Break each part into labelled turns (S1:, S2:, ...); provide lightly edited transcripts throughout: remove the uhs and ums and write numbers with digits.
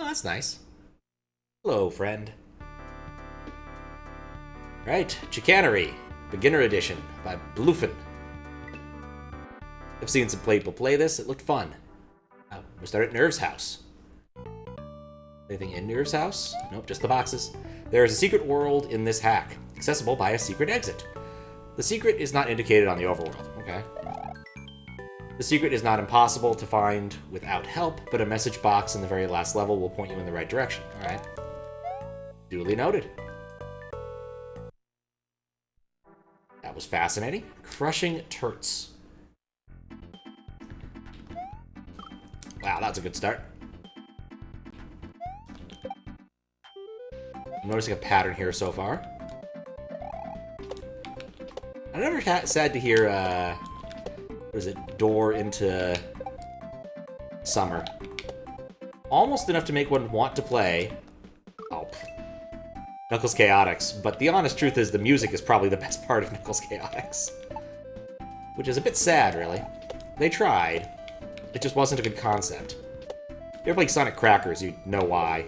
S1: Oh, that's nice. Hello, friend. Right, Chicanery, Beginner Edition by Buflen. I've seen some people play this. It looked fun. We start at Nirv's house. Anything in Nirv's house? Nope, just the boxes. There is a secret world in this hack, accessible by a secret exit. The secret is not indicated on the overworld. Okay. The secret is not impossible to find without help, but a message box in the very last level will point you in the right direction. Alright. Duly noted. That was fascinating. Crushing Turts. Wow, that's a good start. I'm noticing a pattern here so far. I'm never sad to hear, what is it, Door into Summer. Almost enough to make one want to play. Oh, Knuckles Chaotix. But the honest truth is the music is probably the best part of Knuckles Chaotix. Which is a bit sad, really. They tried. It just wasn't a good concept. If you ever played Sonic Crackers, you'd know why.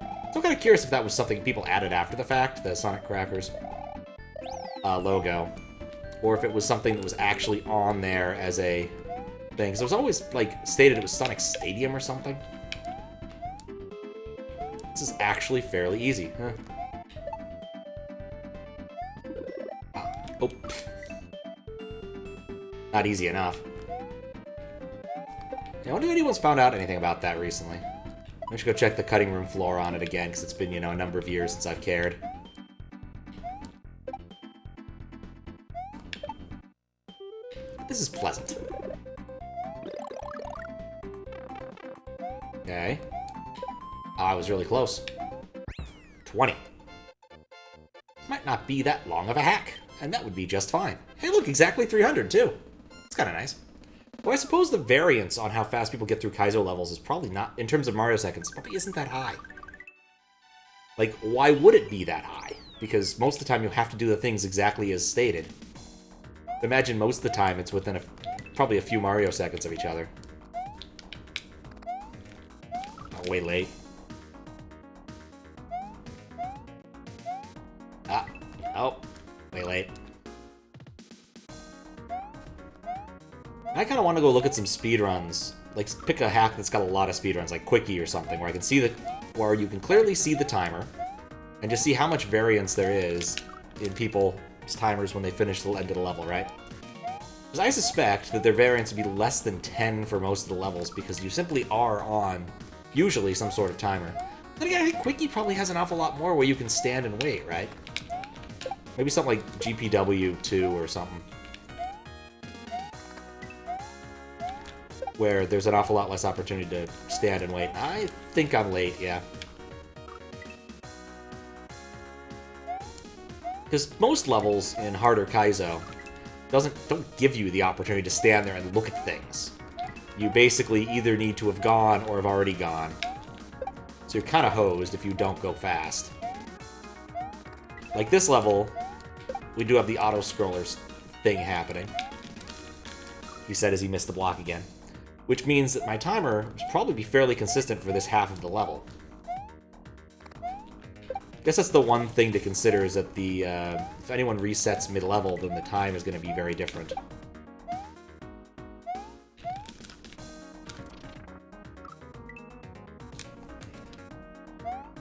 S1: So I'm kind of curious if that was something people added after the fact, the Sonic Crackers logo. Or if it was something that was actually on there as a thing. Because it was always, like, stated it was Sonic Stadium or something. This is actually fairly easy, huh? Oh. Not easy enough. I wonder if anyone's found out anything about that recently. I should go check the cutting room floor on it again, because it's been, you know, a number of years since I've cared. This is pleasant. Okay. Oh, I was really close. 20. Might not be that long of a hack, and that would be just fine. Hey, look, exactly 300, too. It's kind of nice. Well, I suppose the variance on how fast people get through Kaizo levels is probably not, in terms of Mario seconds, probably isn't that high. Like, why would it be that high? Because most of the time you have to do the things exactly as stated. Imagine most of the time it's within probably a few Mario seconds of each other. Oh, way late. Ah. Oh. Way late. I kind of want to go look at some speedruns. Like, pick a hack that's got a lot of speedruns, like Quickie or something, where I can see where you can clearly see the timer, and just see how much variance there is in people's timers when they finish the end of the level, right? Because I suspect that their variance would be less than 10 for most of the levels, because you simply are on, usually, some sort of timer. Then again, I think Quickie probably has an awful lot more where you can stand and wait, right? Maybe something like GPW 2 or something. Where there's an awful lot less opportunity to stand and wait. I think I'm late, yeah. Because most levels in harder Kaizo don't give you the opportunity to stand there and look at things. You basically either need to have gone or have already gone. So you're kind of hosed if you don't go fast. Like this level, we do have the auto-scrollers thing happening. He said as he missed the block again. Which means that my timer will probably be fairly consistent for this half of the level. I guess that's the one thing to consider, is that the if anyone resets mid-level, then the time is going to be very different.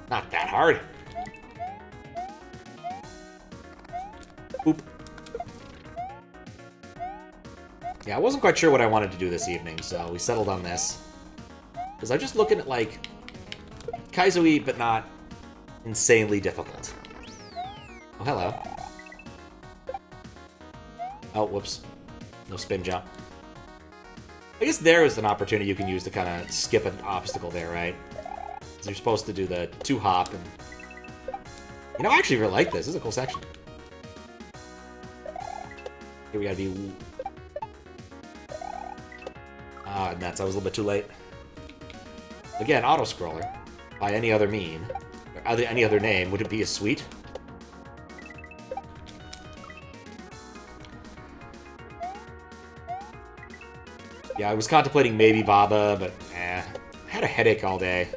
S1: Not that hard. Oop. Yeah, I wasn't quite sure what I wanted to do this evening, so we settled on this. Because I'm just looking at, like, Kaizo-y, but not insanely difficult. Oh, hello. Oh, whoops. No spin jump. I guess there is an opportunity you can use to kind of skip an obstacle there, right? Because you're supposed to do the 2-hop, and... You know, I actually really like this. This is a cool section. Here we gotta be... Ah, nuts. I was a little bit too late. Again, auto-scroller. By any other mean. Or any other name. Would it be as sweet? Yeah, I was contemplating maybe Baba, but I had a headache all day.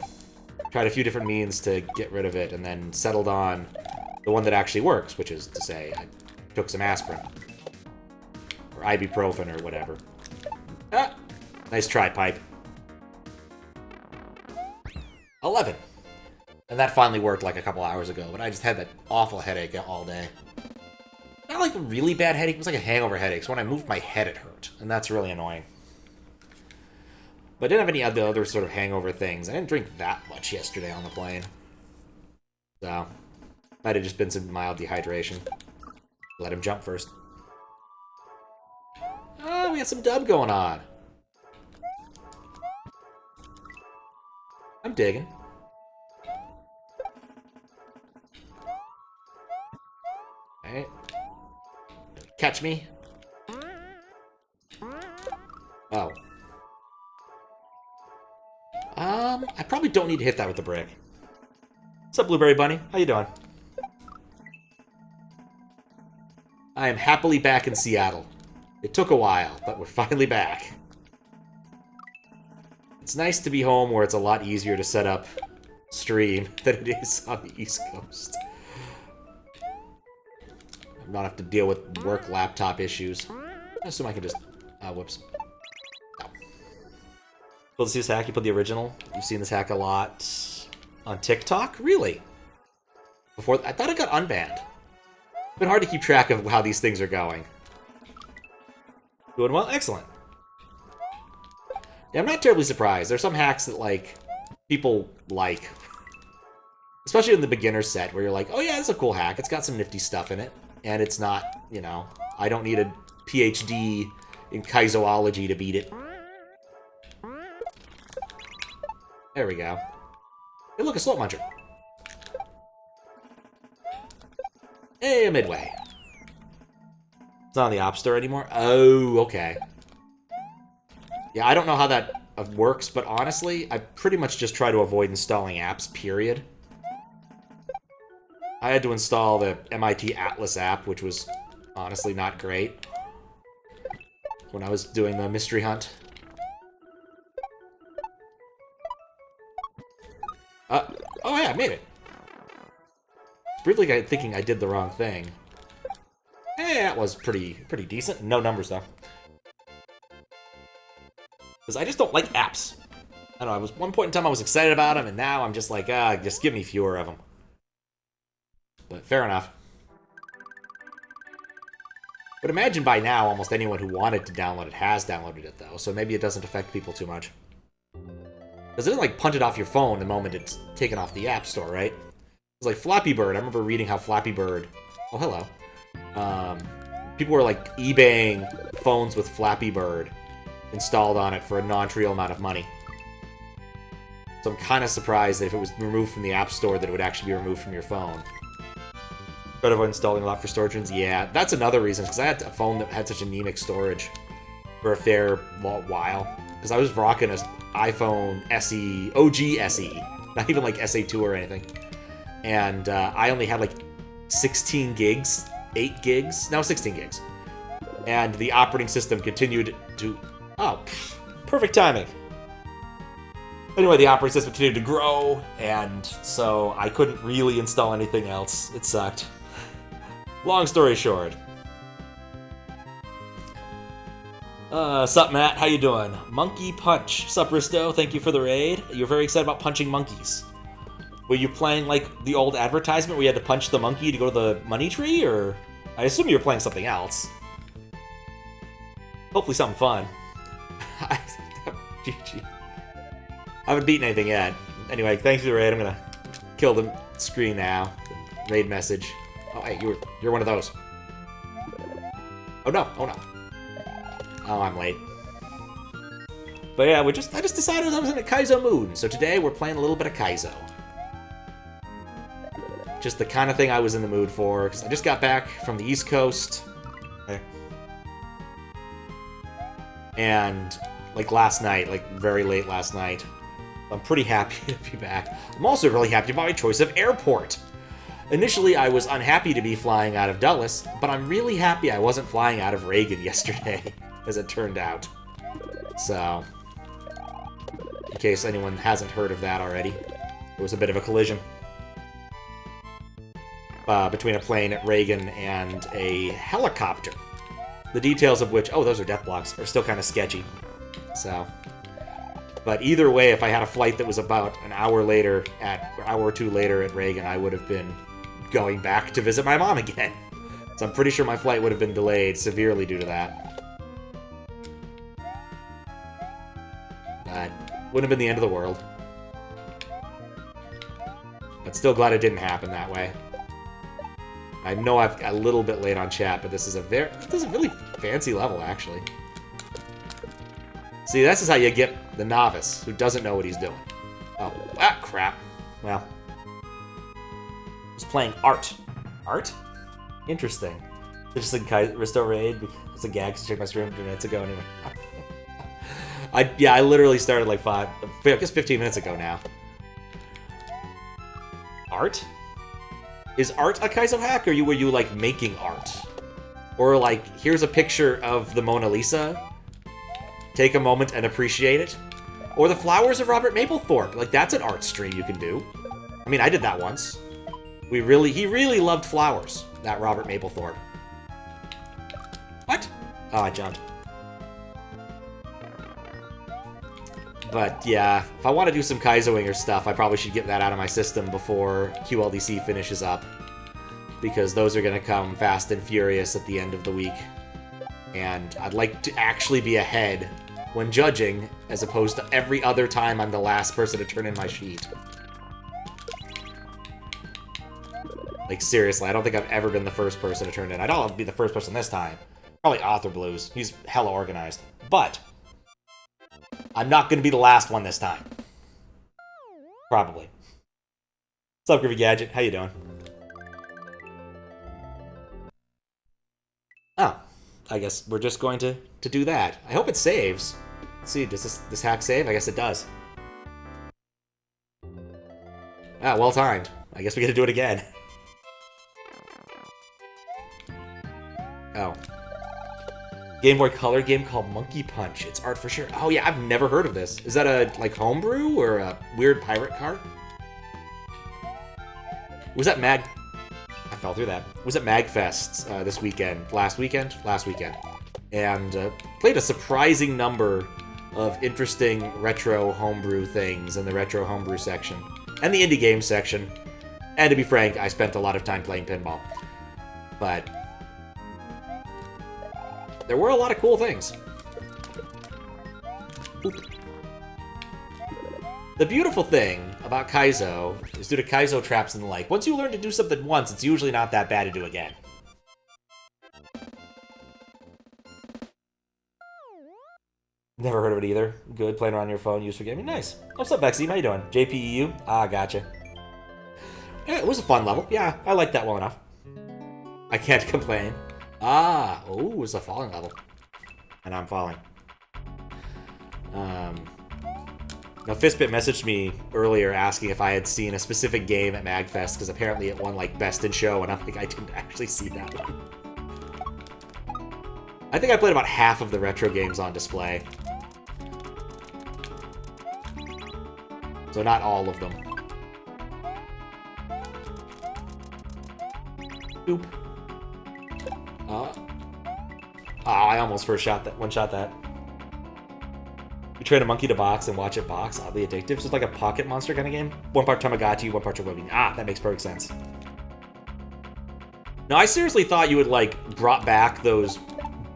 S1: tried a few different means to get rid of it, and then settled on the one that actually works, which is to say I took some aspirin. Or ibuprofen or whatever. Ah! Nice try, Pipe. 11. And that finally worked like a couple hours ago, but I just had that awful headache all day. Not like a really bad headache, it was like a hangover headache, so when I moved my head it hurt, and that's really annoying. But I didn't have any other sort of hangover things. I didn't drink that much yesterday on the plane. So, might have just been some mild dehydration. Let him jump first. Oh, we got some dub going on. I'm digging. Alright. Catch me. Oh. I probably don't need to hit that with the brick. What's up, Blueberry Bunny? How you doing? I am happily back in Seattle. It took a while, but we're finally back. It's nice to be home where it's a lot easier to set up stream than it is on the East Coast. I don't have to deal with work laptop issues. I assume I can just... whoops. No. Well, to see this hack, you put the original. You've seen this hack a lot on TikTok? Really? Before, I thought it got unbanned. It's been hard to keep track of how these things are going. Doing well? Excellent. Yeah, I'm not terribly surprised. There's some hacks that, like, people like. Especially in the beginner set, where you're like, oh yeah, it's a cool hack. It's got some nifty stuff in it. And it's not, you know, I don't need a PhD in Kaizoology to beat it. There we go. Hey, look, a slope muncher. Hey, Midway. It's not on the App Store anymore? Oh, okay. Yeah, I don't know how that works, but honestly, I pretty much just try to avoid installing apps, period. I had to install the MIT Atlas app, which was honestly not great when I was doing the mystery hunt. Oh yeah, I made it. Briefly thinking I did the wrong thing. Eh, that was pretty decent. No numbers, though. Because I just don't like apps. I don't know, one point in time I was excited about them, and now I'm just like, just give me fewer of them. But fair enough. But imagine by now, almost anyone who wanted to download it has downloaded it, though, so maybe it doesn't affect people too much. Because it doesn't, like, punt it off your phone the moment it's taken off the App Store, right? It's like Flappy Bird. I remember reading how Flappy Bird... Oh, hello. People were, like, eBaying phones with Flappy Bird installed on it for a non-trivial amount of money. So I'm kind of surprised that if it was removed from the App Store that it would actually be removed from your phone. But of installing a lot for storage rooms, yeah, that's another reason, because I had a phone that had such anemic storage for a fair while. Because I was rocking an iPhone SE, OG SE, not even like SA2 or anything. And I only had like 16 gigs, 8 gigs, no, 16 gigs. And the operating system continued to, oh, perfect timing. Anyway, the operating system continued to grow, and so I couldn't really install anything else. It sucked. Long story short. Sup, Matt? How you doing? Monkey Punch. Sup, Risto? Thank you for the raid. You're very excited about punching monkeys. Were you playing, like, the old advertisement where you had to punch the monkey to go to the money tree, or...? I assume you were playing something else. Hopefully something fun. GG. I haven't beaten anything yet. Anyway, thanks for the raid. I'm gonna kill the screen now. Raid message. Oh, hey, you're one of those. Oh no, oh no. Oh, I'm late. But yeah, I just decided I was in a Kaizo mood, so today we're playing a little bit of Kaizo. Just the kind of thing I was in the mood for, because I just got back from the East Coast. Okay. And, like, last night, like, very late last night. I'm pretty happy to be back. I'm also really happy about my choice of airport. Initially, I was unhappy to be flying out of Dulles, but I'm really happy I wasn't flying out of Reagan yesterday, as it turned out. So, in case anyone hasn't heard of that already. There was a bit of a collision between a plane at Reagan and a helicopter. The details of which, oh, those are death blocks, are still kind of sketchy. So, but either way, if I had a flight that was about an hour or two later at Reagan, I would have been going back to visit my mom again. So I'm pretty sure my flight would have been delayed severely due to that. But wouldn't have been the end of the world. But still glad it didn't happen that way. I know I've got a little bit late on chat, but this is a really fancy level, actually. See, this is how you get the novice who doesn't know what he's doing. Oh, crap. Well, just playing art. Art? Interesting. Just like Restore Raid. It's a gag to check my stream a few minutes ago anyway. I literally started like 15 minutes ago now. Art? Is art a Kaizo hack, or were you like making art? Or like, here's a picture of the Mona Lisa. Take a moment and appreciate it. Or the flowers of Robert Mapplethorpe. Like, that's an art stream you can do. I mean, I did that once. He really loved flowers, that Robert Mapplethorpe. What? Oh, I jumped. But yeah, if I want to do some Kaizoing or stuff, I probably should get that out of my system before QLDC finishes up. Because those are going to come fast and furious at the end of the week. And I'd like to actually be ahead when judging, as opposed to every other time I'm the last person to turn in my sheet. Like, seriously, I don't think I've ever been the first person to turn in. I don't want to be the first person this time. Probably Author Blues. He's hella organized. But I'm not going to be the last one this time. Probably. What's up, Groovy Gadget? How you doing? Oh, I guess we're just going to do that. I hope it saves. Let's see, does this hack save? I guess it does. Ah, well timed. I guess we get to do it again. Oh. Game Boy Color game called Monkey Punch. It's art for sure. Oh yeah, I've never heard of this. Is that a, like, homebrew or a weird pirate card? Was that Mag... I fell through that. Was at MagFest this weekend. Last weekend? Last weekend. And played a surprising number of interesting retro homebrew things in the retro homebrew section. And the indie game section. And to be frank, I spent a lot of time playing pinball. But there were a lot of cool things. Oop. The beautiful thing about Kaizo is due to Kaizo traps and the like. Once you learn to do something once, it's usually not that bad to do again. Never heard of it either. Good, playing around your phone, used for gaming. Nice. What's up, Vexy? How you doing? JPEU? Ah, gotcha. Yeah, it was a fun level. Yeah, I liked that well enough. I can't complain. Ah, oh, it was a falling level. And I'm falling. Now, Fistbit messaged me earlier asking if I had seen a specific game at MagFest, because apparently it won, like, Best in Show, and I'm like, I didn't actually see that one. I think I played about half of the retro games on display. So not all of them. Oop. Oh, I almost one-shot that. You train a monkey to box and watch it box. Oddly addictive. So it's like a pocket monster kind of game. One part Tamagotchi, one part Chihuahua. Ah, that makes perfect sense. Now, I seriously thought you would, like, brought back those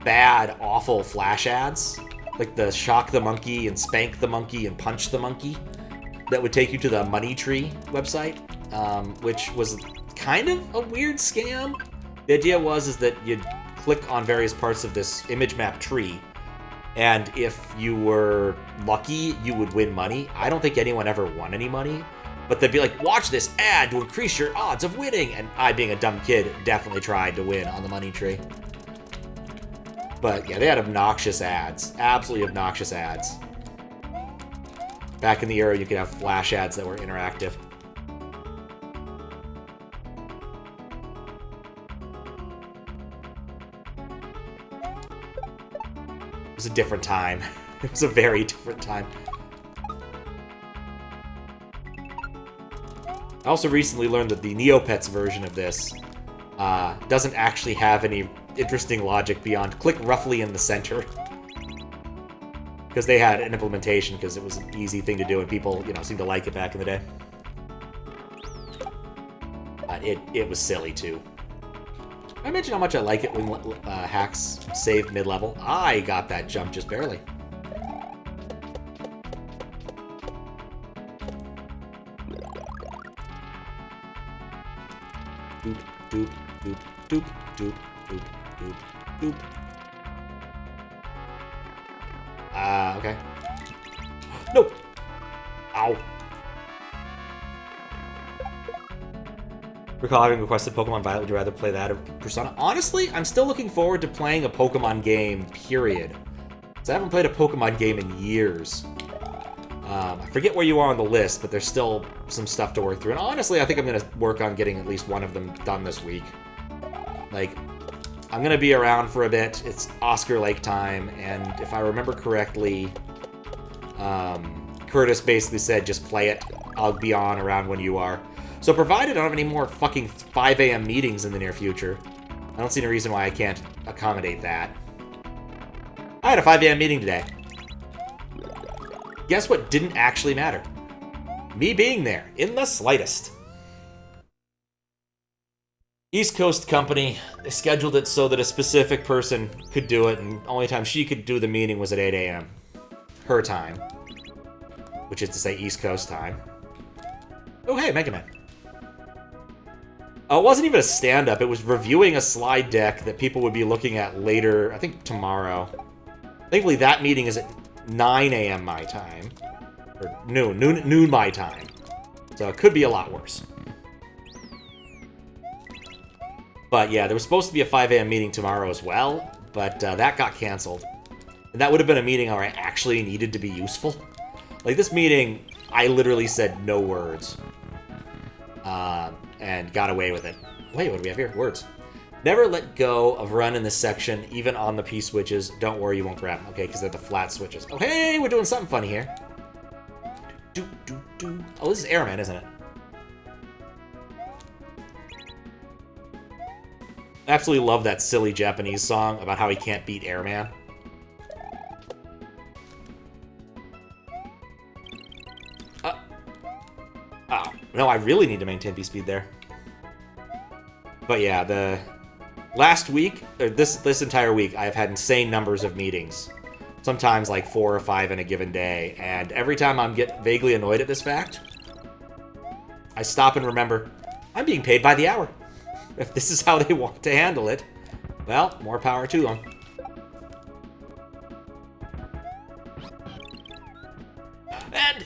S1: bad, awful Flash ads. Like the Shock the Monkey and Spank the Monkey and Punch the Monkey. That would take you to the Money Tree website. Which was kind of a weird scam. The idea is that you'd click on various parts of this image map tree. And if you were lucky, you would win money. I don't think anyone ever won any money. But they'd be like, watch this ad to increase your odds of winning. And I, being a dumb kid, definitely tried to win on the money tree. But yeah, they had obnoxious ads. Absolutely obnoxious ads. Back in the era, you could have flash ads that were interactive. It was a different time. It was a very different time. I also recently learned that the Neopets version of this doesn't actually have any interesting logic beyond click roughly in the center. Because they had an implementation because it was an easy thing to do and people, seemed to like it back in the day. It was silly, too. I mentioned how much I like it when hacks save mid-level. I got that jump just barely. Doop, doop, doop, doop, doop, doop, doop, doop. Okay. No! Ow. Recall having requested Pokemon Violet. Would you rather play that or Persona? Honestly, I'm still looking forward to playing a Pokemon game, period. So I haven't played a Pokemon game in years. I forget where you are on the list, but there's still some stuff to work through. And honestly, I think I'm going to work on getting at least one of them done this week. Like, I'm going to be around for a bit. It's Oscar Lake time, and if I remember correctly, Curtis basically said, just play it. I'll be on around when you are. So provided I don't have any more fucking 5 a.m. meetings in the near future, I don't see any reason why I can't accommodate that. I had a 5 a.m. meeting today. Guess what didn't actually matter? Me being there, in the slightest. East Coast company, they scheduled it so that a specific person could do it, and only time she could do the meeting was at 8 a.m. Her time. Which is to say East Coast time. Oh, hey, Mega Man. It wasn't even a stand-up, it was reviewing a slide deck that people would be looking at later, I think tomorrow. Thankfully, that meeting is at 9 a.m. my time. Or noon my time. So it could be a lot worse. But yeah, there was supposed to be a 5 a.m. meeting tomorrow as well, but that got canceled. And that would have been a meeting where I actually needed to be useful. Like, this meeting, I literally said no words. And got away with it. Wait, what do we have here? Words. Never let go of run in this section, even on the P switches. Don't worry, you won't grab them, okay? Because they're the flat switches. Oh, hey, we're doing something funny here. Oh, this is Airman, isn't it? I absolutely love that silly Japanese song about how he can't beat Airman. Oh, no, I really need to maintain B-speed there. But yeah, the last week, or this entire week, I've had insane numbers of meetings. Sometimes like 4 or 5 in a given day. And every time I'm vaguely annoyed at this fact, I stop and remember, I'm being paid by the hour. If this is how they want to handle it, well, more power to them. And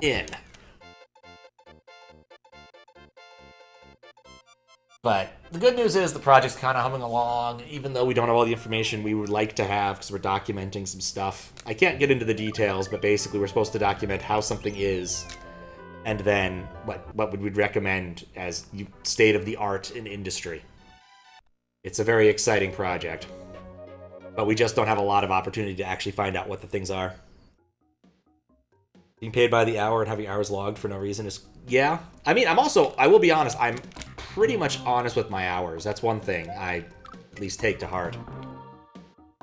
S1: in. But the good news is the project's kind of humming along, even though we don't have all the information we would like to have because we're documenting some stuff. I can't get into the details, but basically we're supposed to document how something is, and then what would we recommend as state of the art in industry. It's a very exciting project, but we just don't have a lot of opportunity to actually find out what the things are. Being paid by the hour and having hours logged for no reason is... Yeah. I mean, I will be honest, I'm pretty much honest with my hours. That's one thing I at least take to heart.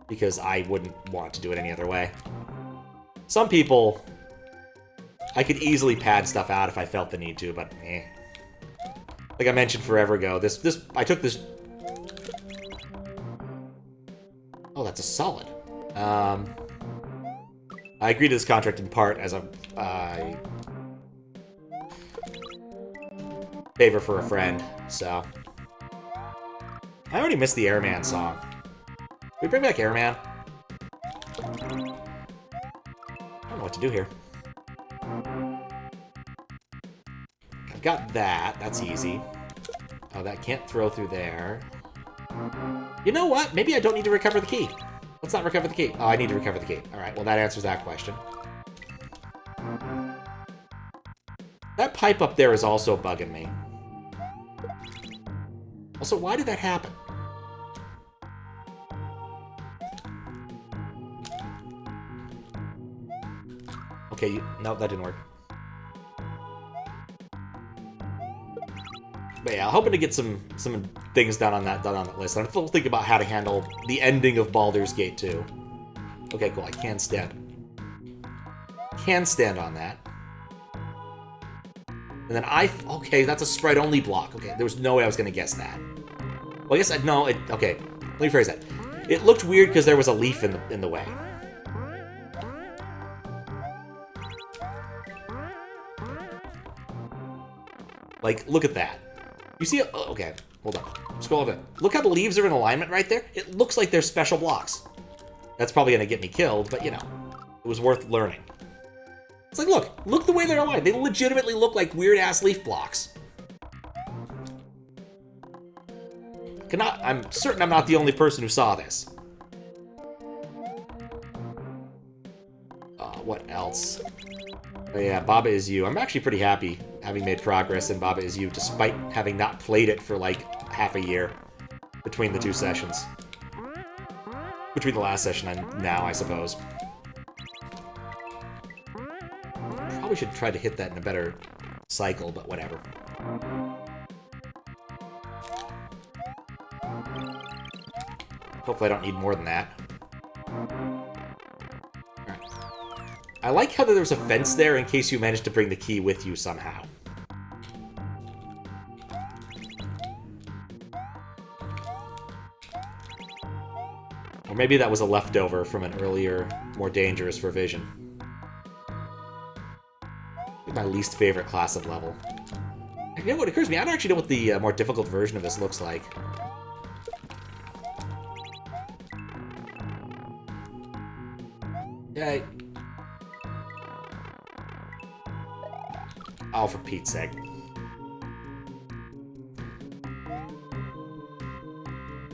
S1: Because I wouldn't want to do it any other way. Some people, I could easily pad stuff out if I felt the need to, but eh. Like I mentioned forever ago, I took this... Oh, that's a solid. I agreed to this contract in part as a favor for a friend, so... I already missed the Airman song. Can we bring back Airman? I don't know what to do here. I've got that. That's easy. Oh, that can't throw through there. You know what? Maybe I don't need to recover the key. Let's not recover the key. Oh, I need to recover the key. Alright, well that answers that question. That pipe up there is also bugging me. Also, why did that happen? Okay, no, that didn't work. But yeah, hoping to get some things done on that list. I'm still thinking about how to handle the ending of Baldur's Gate 2. Okay, cool. I can stand. Can stand on that. And then okay, that's a spread-only block. Okay, there was no way I was going to guess that. Well, I guess okay, let me phrase that. It looked weird because there was a leaf in the way. Like, look at that. You see, okay, hold on. Scroll over. Look how the leaves are in alignment right there? It looks like they're special blocks. That's probably going to get me killed, but, you know, it was worth learning. It's like, look the way they're aligned. They legitimately look like weird-ass leaf blocks. I'm certain I'm not the only person who saw this. What else? Oh, yeah, Baba Is You. I'm actually pretty happy having made progress in Baba Is You, despite having not played it for, like, half a year between the two sessions. Between the last session and now, I suppose. Probably should try to hit that in a better cycle, but whatever. Hopefully I don't need more than that. Alright. I like how there's a fence there in case you manage to bring the key with you somehow. Or maybe that was a leftover from an earlier, more dangerous revision. My least favorite class of level. You know what occurs to me? I don't actually know what the more difficult version of this looks like. Yay. Oh, for Pete's sake.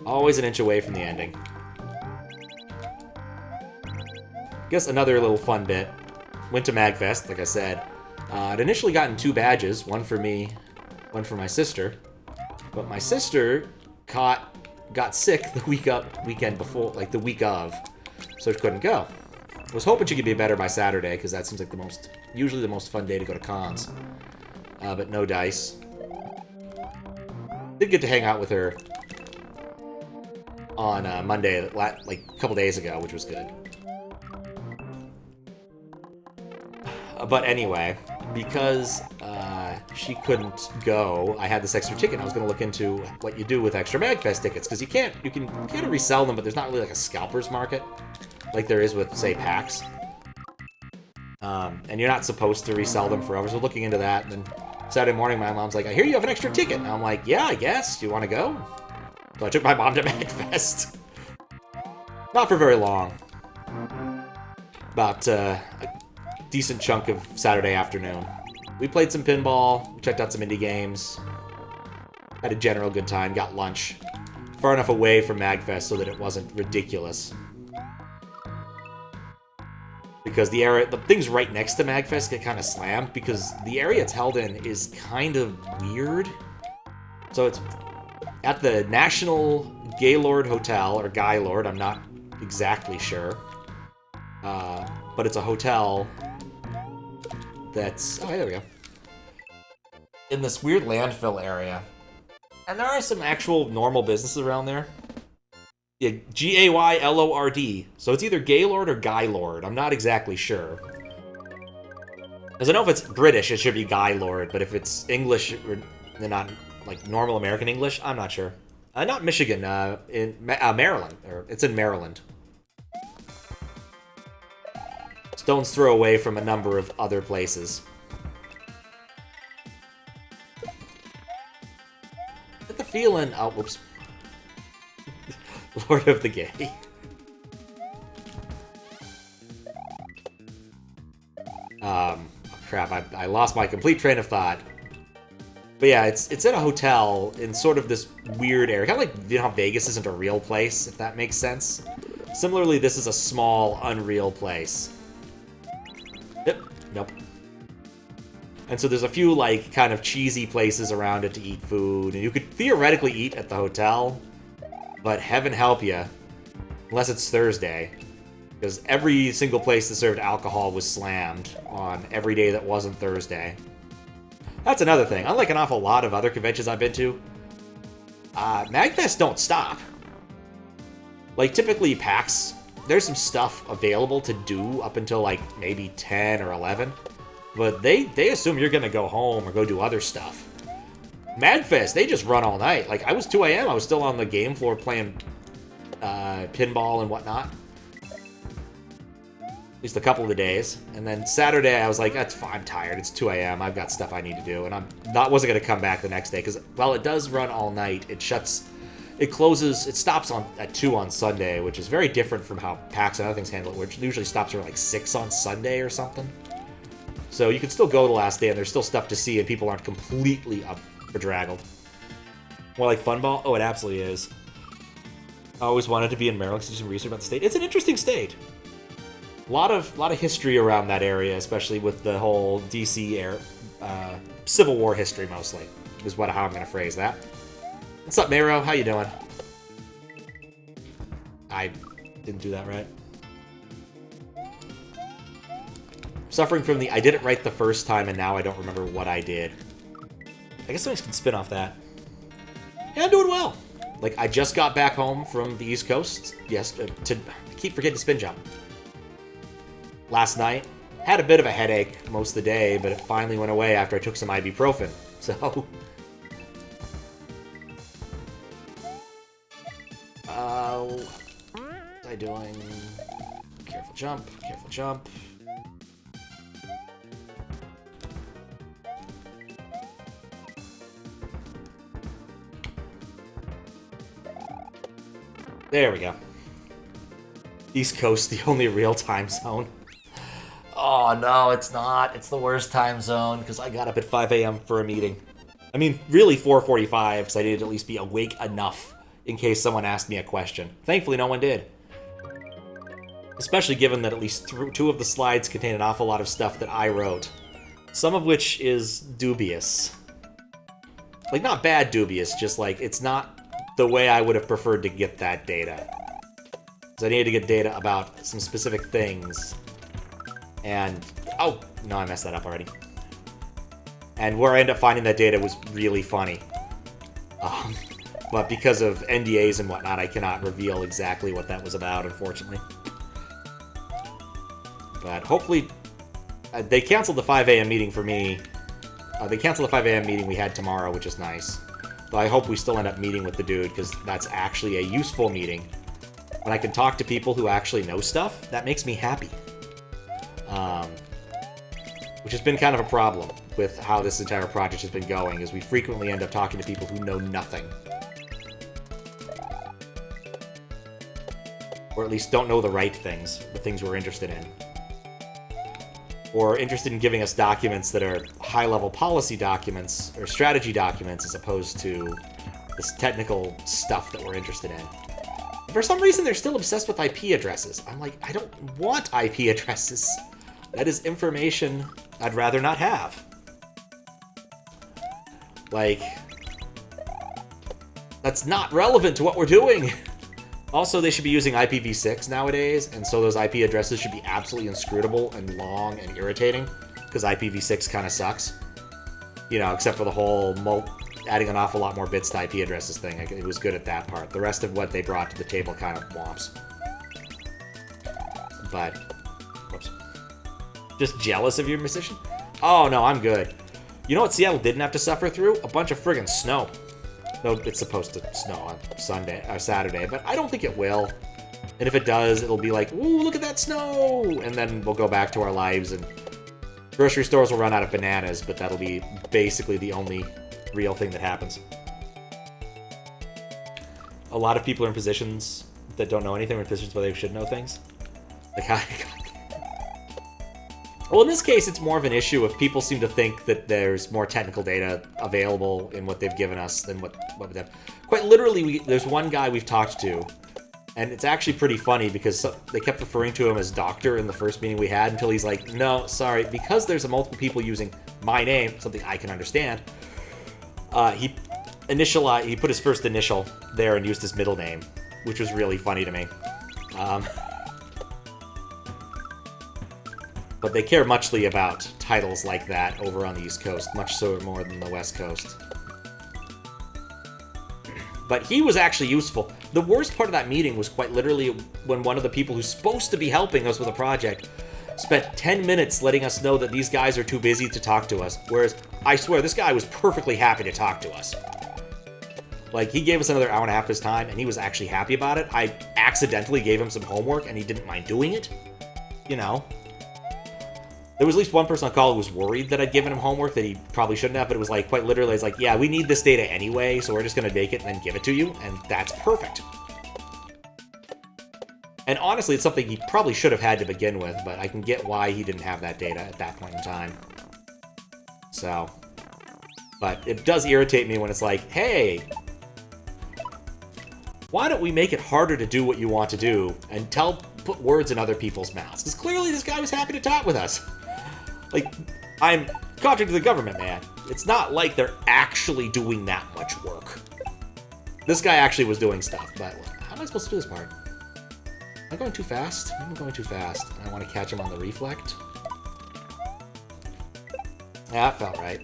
S1: Always an inch away from the ending. Guess another little fun bit. Went to MagFest, like I said. I'd initially gotten 2 badges, one for me, one for my sister. But my sister got sick the weekend before, like the week of, so she couldn't go. I was hoping she could be better by Saturday, because that seems like usually the most fun day to go to cons. But no dice. Did get to hang out with her on Monday, like a couple days ago, which was good. But anyway, because she couldn't go, I had this extra ticket. And I was going to look into what you do with extra MagFest tickets, because you can resell them, but there's not really like a scalper's market like there is with, say, PAX. And you're not supposed to resell them forever. So looking into that, and then Saturday morning, my mom's like, "I hear you have an extra ticket." And I'm like, "Yeah, I guess. Do you want to go?" So I took my mom to MagFest. Not for very long. About a decent chunk of Saturday afternoon. We played some pinball, we checked out some indie games, had a general good time, got lunch. Far enough away from MagFest so that it wasn't ridiculous. Because the things right next to MagFest get kind of slammed, because the area it's held in is kind of weird. So it's at the National Gaylord Hotel, or Gaylord, I'm not exactly sure. But it's a hotel that's... Oh, there we go. In this weird landfill area. And there are some actual normal businesses around there. Yeah, Gaylord. So it's either Gaylord or Gaylord. I'm not exactly sure. Because I know if it's British, it should be Gaylord. But if it's English, or not like normal American English, I'm not sure. Not Michigan, in Maryland. Or it's in Maryland. Stone's throw away from a number of other places. Get the feeling... Oh, whoops. Lord of the Gay. Crap, I lost my complete train of thought. But yeah, it's in a hotel in sort of this weird area. Kind of like, you know how Vegas isn't a real place, if that makes sense? Similarly, this is a small, unreal place. Yep, nope. And so there's a few, like, kind of cheesy places around it to eat food. And you could theoretically eat at the hotel, but heaven help you, unless it's Thursday. Because every single place that served alcohol was slammed on every day that wasn't Thursday. That's another thing. Unlike an awful lot of other conventions I've been to, MagFest don't stop. Like, typically PAX, there's some stuff available to do up until, like, maybe 10 or 11. But they assume you're going to go home or go do other stuff. MagFest, they just run all night. Like, I was 2 a.m., I was still on the game floor playing pinball and whatnot. At least a couple of the days. And then Saturday, I was like, that's fine, I'm tired. It's 2 a.m., I've got stuff I need to do. And wasn't going to come back the next day. Because while it does run all night, it stops at 2 on Sunday, which is very different from how PAX and other things handle it, which usually stops around like 6 on Sunday or something. So you can still go the last day, and there's still stuff to see, and people aren't completely up or draggled. More like Funball? Oh, it absolutely is. I always wanted to be in Maryland to do some research about the state. It's an interesting state. A lot of history around that area, especially with the whole DC era, Civil War history mostly, is how I'm going to phrase that. What's up, Mero? How you doing? I didn't do that right. Suffering from the I did it right the first time and now I don't remember what I did. I guess somebody can spin off that. Yeah, I'm doing well. Like, I just got back home from the East Coast. Yes, I keep forgetting to spin jump. Last night, had a bit of a headache most of the day, but it finally went away after I took some ibuprofen. So, what was I doing? Careful jump, careful jump. There we go. East Coast, the only real time zone. Oh, no, it's not. It's the worst time zone, because I got up at 5 a.m. for a meeting. I mean, really 4:45, because I needed to at least be awake enough in case someone asked me a question. Thankfully, no one did. Especially given that at least 2 of the slides contain an awful lot of stuff that I wrote. Some of which is dubious. Like, not bad dubious, just like, it's not the way I would have preferred to get that data. Because I needed to get data about some specific things. And, oh, no, I messed that up already. And where I ended up finding that data was really funny. But because of NDAs and whatnot, I cannot reveal exactly what that was about, unfortunately. But hopefully, they canceled the 5 a.m. meeting for me. They canceled the 5 a.m. meeting we had tomorrow, which is nice. Though I hope we still end up meeting with the dude, because that's actually a useful meeting. When I can talk to people who actually know stuff, that makes me happy. Which has been kind of a problem with how this entire project has been going, is we frequently end up talking to people who know nothing. Or at least don't know the right things, the things we're interested in. Or interested in giving us documents that are high-level policy documents, or strategy documents, as opposed to this technical stuff that we're interested in. For some reason, they're still obsessed with IP addresses. I'm like, I don't want IP addresses. That is information I'd rather not have. Like, that's not relevant to what we're doing. Also, they should be using IPv6 nowadays, and so those IP addresses should be absolutely inscrutable and long and irritating, because IPv6 kind of sucks. You know, except for the whole adding an awful lot more bits to IP addresses thing. It was good at that part. The rest of what they brought to the table kind of womps. But, whoops. Just jealous of your musician? Oh, no, I'm good. You know what Seattle didn't have to suffer through? A bunch of friggin' snow. No, it's supposed to snow on Saturday, but I don't think it will. And if it does, it'll be like, ooh, look at that snow! And then we'll go back to our lives, and grocery stores will run out of bananas, but that'll be basically the only real thing that happens. A lot of people are in positions that don't know anything, or in positions where they should know things. Like, how... Well, in this case, it's more of an issue of people seem to think that there's more technical data available in what they've given us than what we have. Quite literally, there's one guy we've talked to, and it's actually pretty funny because they kept referring to him as Doctor in the first meeting we had until he's like, no, sorry, because there's multiple people using my name, something I can understand, he put his first initial there and used his middle name, which was really funny to me. But they care muchly about titles like that over on the East Coast, much so more than the West Coast. But he was actually useful. The worst part of that meeting was quite literally when one of the people who's supposed to be helping us with a project spent 10 minutes letting us know that these guys are too busy to talk to us. Whereas, I swear, this guy was perfectly happy to talk to us. Like, he gave us another hour and a half of his time, and he was actually happy about it. I accidentally gave him some homework, and he didn't mind doing it. You know. There was at least one person on call who was worried that I'd given him homework that he probably shouldn't have, but it was like, quite literally, it's like, yeah, we need this data anyway, so we're just going to make it and then give it to you, and that's perfect. And honestly, it's something he probably should have had to begin with, but I can get why he didn't have that data at that point in time. So, but it does irritate me when it's like, hey, why don't we make it harder to do what you want to do and put words in other people's mouths? Because clearly this guy was happy to talk with us. Like, I'm contrary to the government, man. It's not like they're actually doing that much work. This guy actually was doing stuff, but how am I supposed to do this part? Am I going too fast? I'm going too fast. I want to catch him on the reflect. Yeah, that felt right.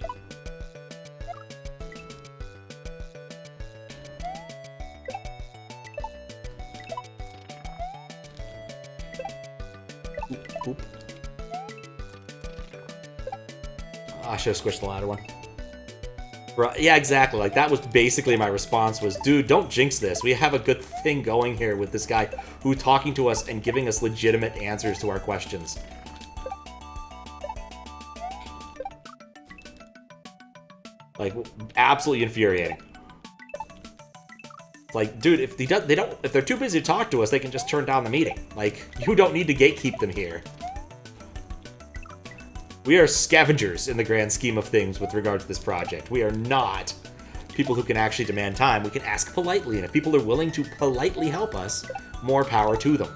S1: Oop, oop. I should have squished the ladder one. Right, yeah, exactly. Like, that was basically my response was, dude, don't jinx this. We have a good thing going here with this guy who talking to us and giving us legitimate answers to our questions. Like, absolutely infuriating. Like, dude, if they're too busy to talk to us, they can just turn down the meeting. Like, you don't need to gatekeep them here. We are scavengers in the grand scheme of things with regard to this project. We are not people who can actually demand time. We can ask politely, and if people are willing to politely help us, more power to them.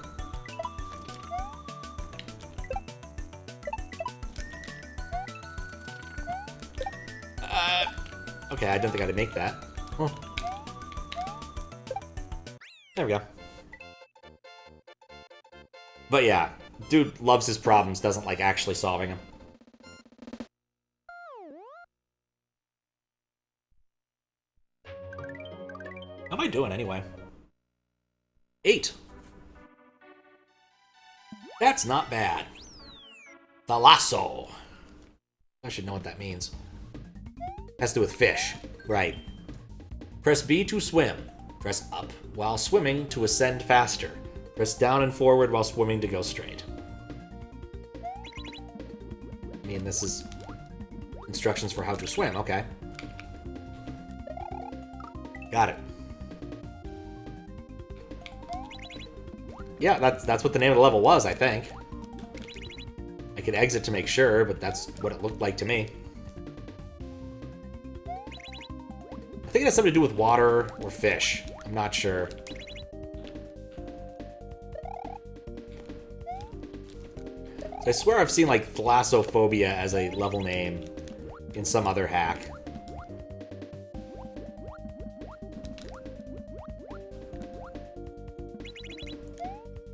S1: Okay, I didn't think I'd make that. Huh. There we go. But yeah, dude loves his problems, doesn't like actually solving them. How am I doing anyway? 8. That's not bad. Thalasso. I should know what that means. Has to do with fish. Right. Press B to swim. Press up while swimming to ascend faster. Press down and forward while swimming to go straight. I mean, this is instructions for how to swim. Okay. Got it. Yeah, that's what the name of the level was, I think. I could exit to make sure, but that's what it looked like to me. I think it has something to do with water or fish. I'm not sure. So I swear I've seen, like, Thalassophobia as a level name in some other hack.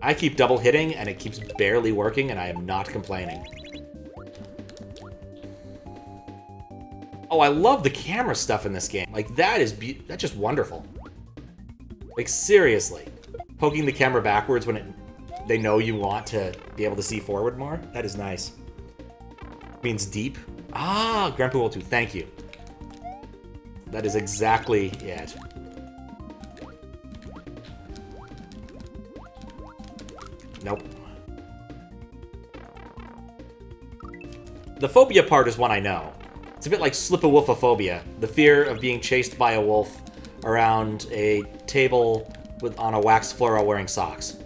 S1: I keep double hitting, and it keeps barely working, and I am not complaining. Oh, I love the camera stuff in this game. Like, that's just wonderful. Like, seriously. Poking the camera backwards when they know you want to be able to see forward more? That is nice. Means deep. Ah, Grandpa will too. Thank you. That is exactly it. Nope. The phobia part is one I know. It's a bit like slip-a-wolf-ophobia, the fear of being chased by a wolf around a table on a waxed floor while wearing socks.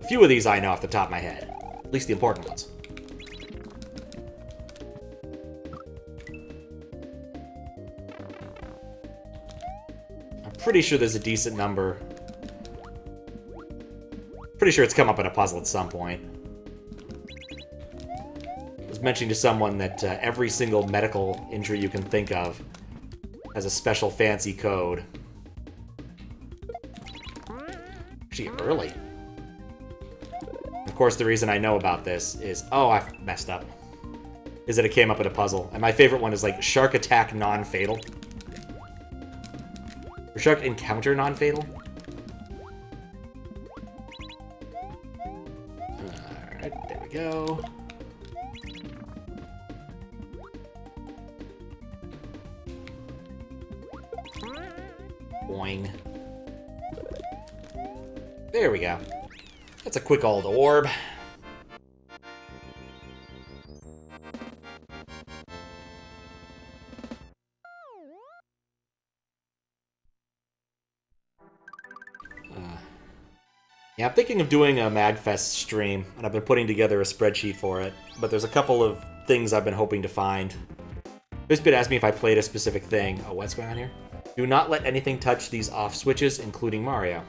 S1: A few of these I know off the top of my head, at least the important ones. I'm pretty sure there's a decent number. Pretty sure it's come up in a puzzle at some point. I was mentioning to someone that every single medical injury you can think of has a special fancy code. Actually, early. course, the reason I know about this is... Oh, I messed up. Is that it came up in a puzzle. And my favorite one is, like, Shark Attack Non-Fatal. Or Shark Encounter Non-Fatal. Alright, there we go. Boing. There we go. That's a quick old orb. Yeah, I'm thinking of doing a MagFest stream, and I've been putting together a spreadsheet for it, but there's a couple of things I've been hoping to find. This bit asked me if I played a specific thing. Oh, what's going on here? Do not let anything touch these off switches, including Mario.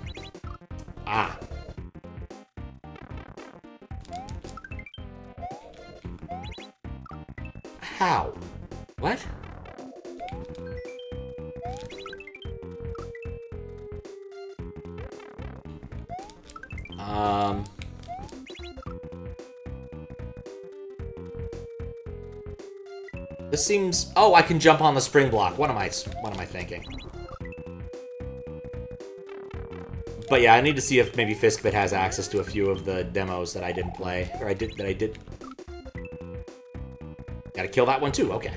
S1: Ah. How? What? This seems... Oh, I can jump on the spring block. What am I thinking? But yeah, I need to see if maybe Fiskbit has access to a few of the demos that I didn't play. Or I did. Gotta kill that one too, okay.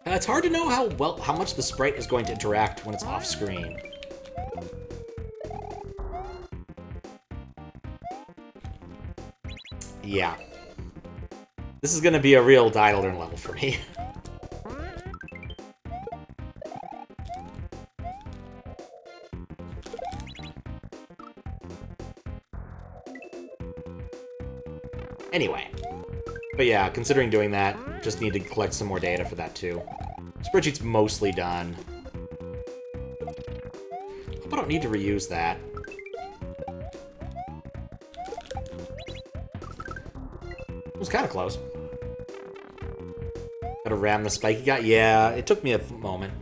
S1: It's hard to know how much the sprite is going to interact when it's off screen. Yeah. This is gonna be a real dial-learn level for me. Anyway. But yeah, considering doing that, just need to collect some more data for that too. Spreadsheet's mostly done. Hope I don't need to reuse that. It was kind of close. Gotta ram the spike you got? Yeah, it took me a moment.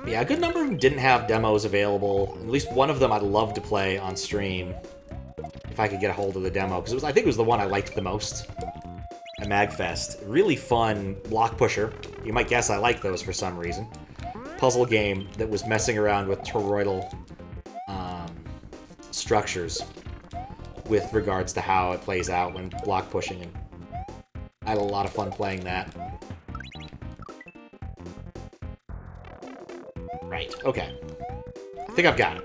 S1: Yeah, a good number of them didn't have demos available. At least one of them I'd love to play on stream. If I could get a hold of the demo. Because I think it was the one I liked the most at MagFest. Really fun block pusher. You might guess I like those for some reason. Puzzle game that was messing around with toroidal structures with regards to how it plays out when block pushing, and I had a lot of fun playing that. Right, okay. I think I've got it.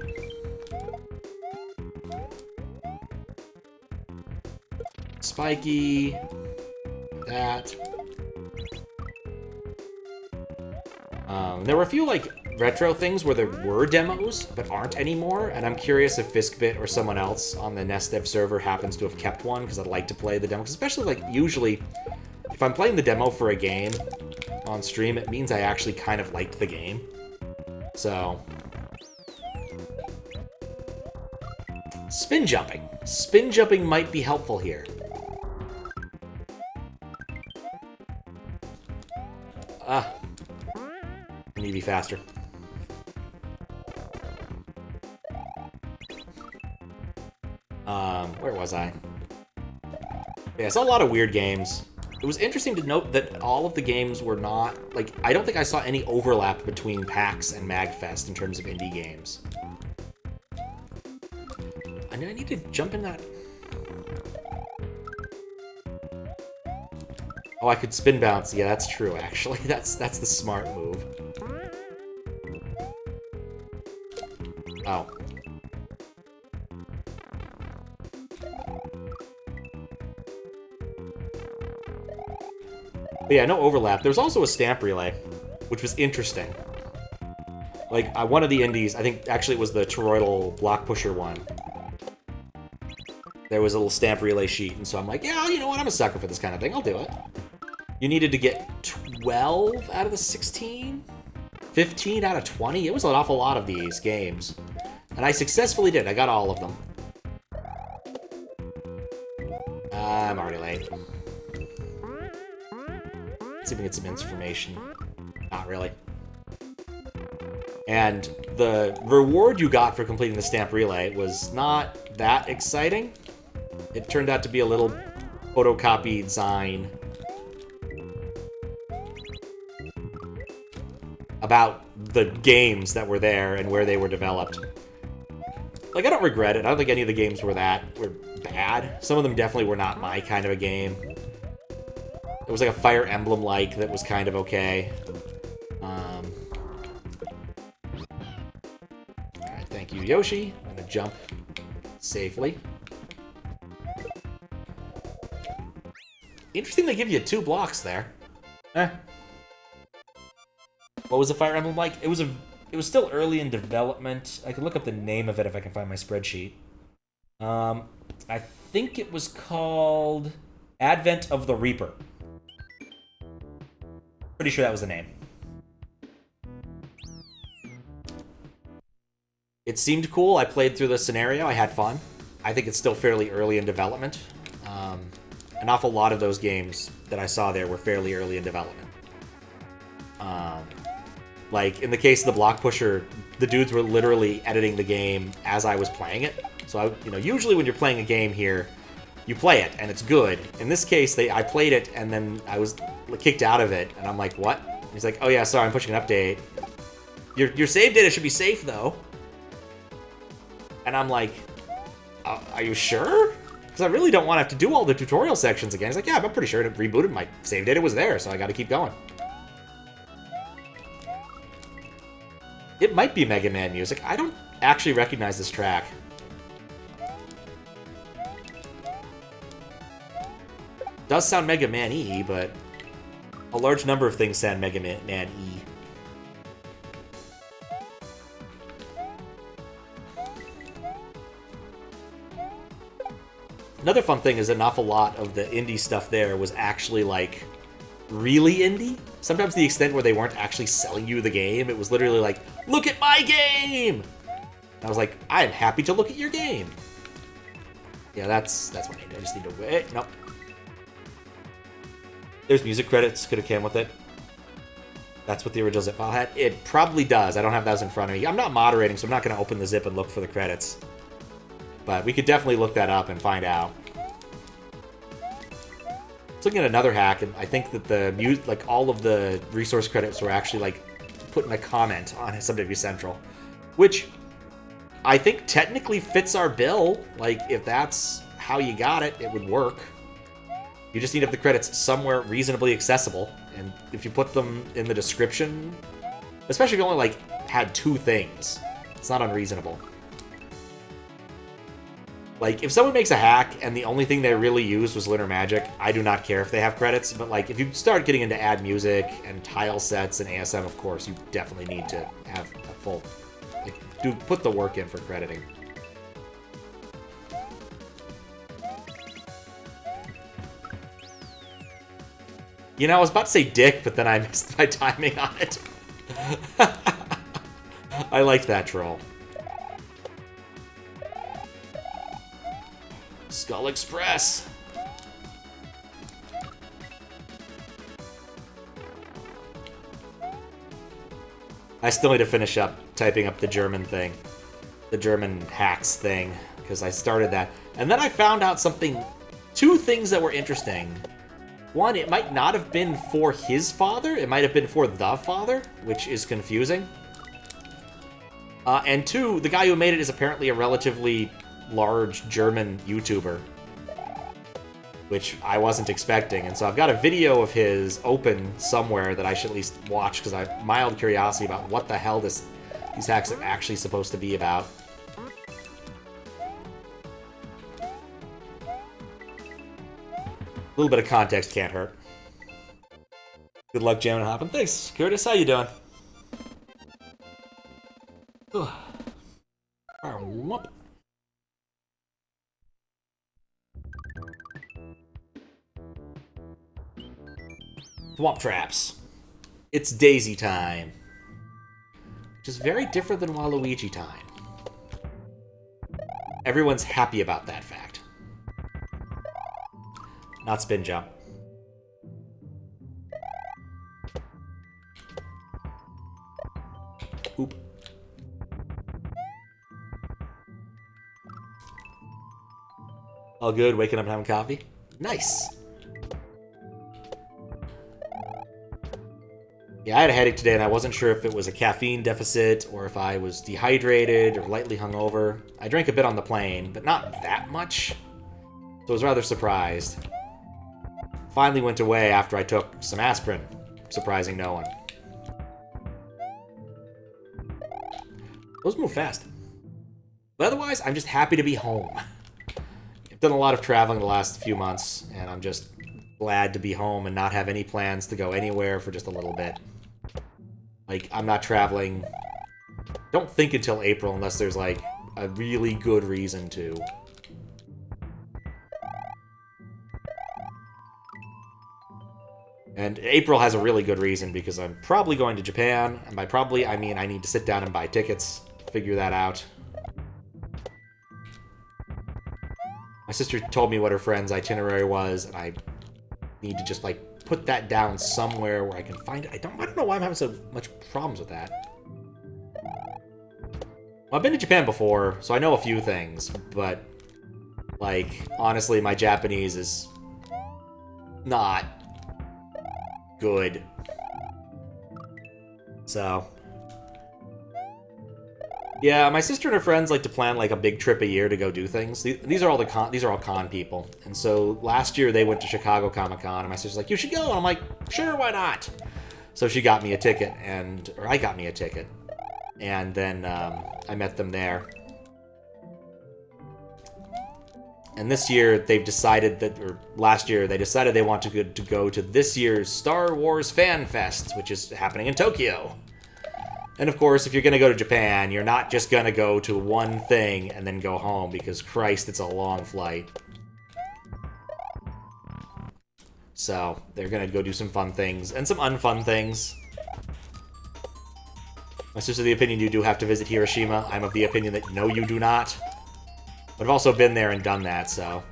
S1: Spiky. That. There were a few, like, retro things where there were demos, but aren't anymore, and I'm curious if Fiskbit or someone else on the NestDev server happens to have kept one, because I'd like to play the demo. Especially, like, usually, if I'm playing the demo for a game on stream, it means I actually kind of liked the game. So... Spin jumping. Spin jumping might be helpful here. Ah. I need to be faster. Where was I? Yeah, I saw a lot of weird games. It was interesting to note that all of the games were not... Like, I don't think I saw any overlap between PAX and MagFest in terms of indie games. I need to jump in that... Oh, I could spin bounce. Yeah, that's true, actually. That's the smart move. Oh. But yeah, no overlap. There was also a stamp relay, which was interesting. Like, one of the indies, I think actually it was the toroidal block pusher one. There was a little stamp relay sheet, and so I'm like, yeah, you know what, I'm a sucker for this kind of thing, I'll do it. You needed to get 12 out of the 16? 15 out of 20? It was an awful lot of these games. And I successfully did, I got all of them. I'm already late. Let's see if we can get some information. Not really. And the reward you got for completing the stamp relay was not that exciting. It turned out to be a little photocopied sign about the games that were there and where they were developed. Like, I don't regret it. I don't think any of the games were bad. Some of them definitely were not my kind of a game. It was like a Fire Emblem-like that was kind of okay. Alright, thank you, Yoshi. I'm gonna jump safely. Interesting they give you 2 blocks there. What was the Fire Emblem like? It was still early in development. I can look up the name of it if I can find my spreadsheet. I think it was called Advent of the Reaper. Pretty sure that was the name. It seemed cool. I played through the scenario. I had fun. I think it's still fairly early in development. An awful lot of those games that I saw there were fairly early in development. Like, in the case of the Block Pusher, the dudes were literally editing the game as I was playing it. So, usually when you're playing a game here, you play it, and it's good. In this case, I played it, and then I was kicked out of it, and I'm like, what? And he's like, oh yeah, sorry, I'm pushing an update. Your save data should be safe, though. And I'm like, are you sure? Because I really don't want to have to do all the tutorial sections again. He's like, yeah, I'm pretty sure it rebooted. My save data was there, so I got to keep going. It might be Mega Man music. I don't actually recognize this track. Does sound Mega Man-y, but a large number of things sound Mega Man-y. Another fun thing is an awful lot of the indie stuff there was actually, like, really indie. Sometimes the extent where they weren't actually selling you the game. It was literally like, look at my game! And I was like, I am happy to look at your game. Yeah, that's what I need. I just need to wait. Nope. There's music credits. Could have came with it. That's what the original zip file had. It probably does. I don't have those in front of me. I'm not moderating, so I'm not going to open the zip and look for the credits. But we could definitely look that up and find out. I was looking at another hack, and I think that like all of the resource credits were actually like put in a comment on SMW Central, which I think technically fits our bill. Like, if that's how you got it, it would work. You just need to have the credits somewhere reasonably accessible, and if you put them in the description, especially if you only like had 2 things, it's not unreasonable. Like, if someone makes a hack and the only thing they really used was Lunar Magic, I do not care if they have credits, but like, if you start getting into add music and tile sets and ASM, of course, you definitely need to have a full, like, put the work in for crediting. You know, I was about to say dick, but then I missed my timing on it. I liked that troll. Skull Express. I still need to finish up typing up the German thing. The German hacks thing, because I started that. And then I found out 2 things that were interesting. One, it might not have been for his father. It might have been for the father, which is confusing. And 2, the guy who made it is apparently a relatively large German YouTuber, which I wasn't expecting. And so I've got a video of his open somewhere that I should at least watch, because I have mild curiosity about what the hell these hacks are actually supposed to be about. A little bit of context can't hurt. Good luck jamming and hopping. Thanks, Curtis. How you doing? Thwomp Traps. It's Daisy time. Which is very different than Waluigi time. Everyone's happy about that fact. Not spin jump. Oop. All good, waking up and having coffee. Nice. Yeah, I had a headache today, and I wasn't sure if it was a caffeine deficit or if I was dehydrated or lightly hungover. I drank a bit on the plane, but not that much, so I was rather surprised. Finally went away after I took some aspirin, surprising no one. Those move fast. But otherwise, I'm just happy to be home. I've done a lot of traveling the last few months, and I'm just glad to be home and not have any plans to go anywhere for just a little bit. Like, I'm not traveling, don't think until April unless there's, like, a really good reason to. And April has a really good reason because I'm probably going to Japan, and by probably, I mean I need to sit down and buy tickets, figure that out. My sister told me what her friend's itinerary was, and I need to just, like, put that down somewhere where I can find it. I don't know why I'm having so much problems with that. Well, I've been to Japan before, so I know a few things, but, like, honestly, my Japanese is not good. So, yeah, my sister and her friends like to plan like a big trip a year to go do things. These are all con people. And so last year they went to Chicago Comic-Con, and my sister's like, "You should go." And I'm like, "Sure, why not?" So she got me a ticket, or I got me a ticket, and then I met them there. And this year they've decided that, or last year they decided they want to go to this year's Star Wars Fan Fest, which is happening in Tokyo. And of course, if you're going to go to Japan, you're not just going to go to one thing and then go home, because Christ, it's a long flight. So, they're going to go do some fun things, and some unfun things. My sister's of the opinion you do have to visit Hiroshima. I'm of the opinion that no, you do not. But I've also been there and done that, so...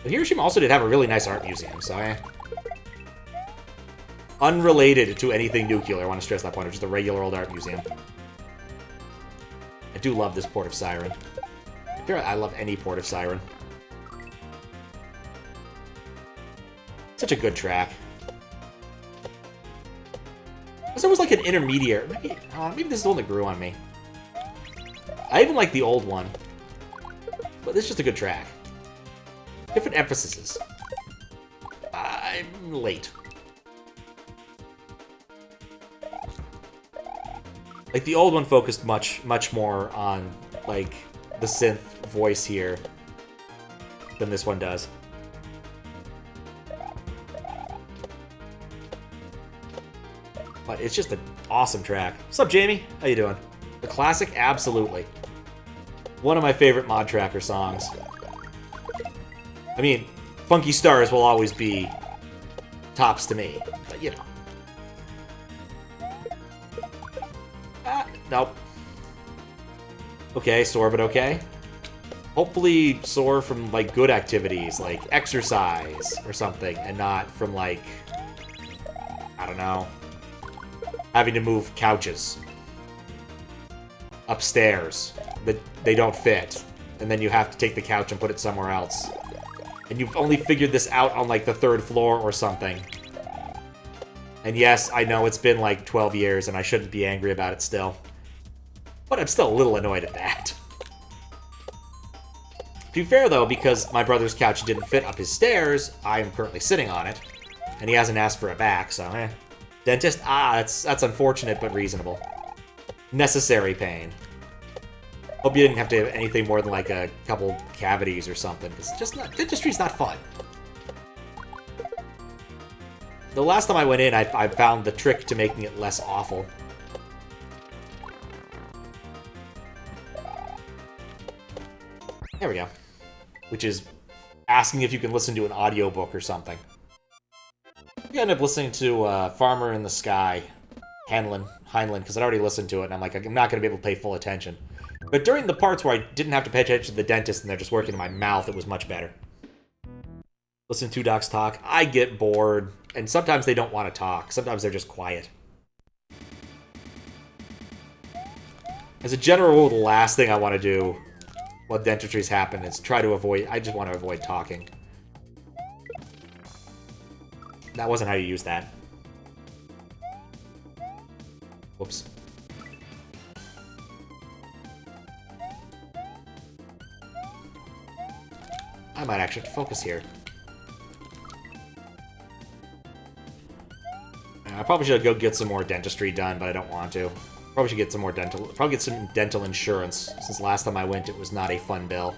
S1: But Hiroshima also did have a really nice art museum, so unrelated to anything nuclear, I want to stress that point, it's just a regular old art museum. I do love this Port of Siren. I love any Port of Siren. Such a good track. It's almost like an intermediate. Maybe this is the one that grew on me. I even like the old one. But this is just a good track. Different emphases. I'm late. Like, the old one focused much more on, like, the synth voice here than this one does. But it's just an awesome track. What's up, Jamie? How you doing? The classic? Absolutely. One of my favorite Mod Tracker songs. I mean, Funky Stars will always be tops to me, but you know. Nope. Okay, sore, but okay. Hopefully sore from, like, good activities, like exercise or something, and not from, like, I don't know, having to move couches upstairs that they don't fit, and then you have to take the couch and put it somewhere else. And you've only figured this out on, like, the 3rd floor or something. And yes, I know it's been, like, 12 years, and I shouldn't be angry about it still. But I'm still a little annoyed at that. To be fair, though, because my brother's couch didn't fit up his stairs, I am currently sitting on it. And he hasn't asked for it back, so Dentist? That's unfortunate, but reasonable. Necessary pain. Hope you didn't have to have anything more than, like, a couple cavities or something, because dentistry's not fun. The last time I went in, I found the trick to making it less awful. There we go. Which is asking if you can listen to an audiobook or something. I ended up listening to Farmer in the Sky, Heinlein, because I'd already listened to it, and I'm like, I'm not going to be able to pay full attention. But during the parts where I didn't have to pay attention to the dentist and they're just working in my mouth, it was much better. Listen to two docs talk. I get bored, and sometimes they don't want to talk. Sometimes they're just quiet. As a general rule, the last thing I want to do while dentistries happen is try to avoid... I just want to avoid talking. That wasn't how you use that. Whoops. I might actually have to focus here. I probably should go get some more dentistry done, but I don't want to. Probably should get some more dental... Probably get some dental insurance, since last time I went it was not a fun bill.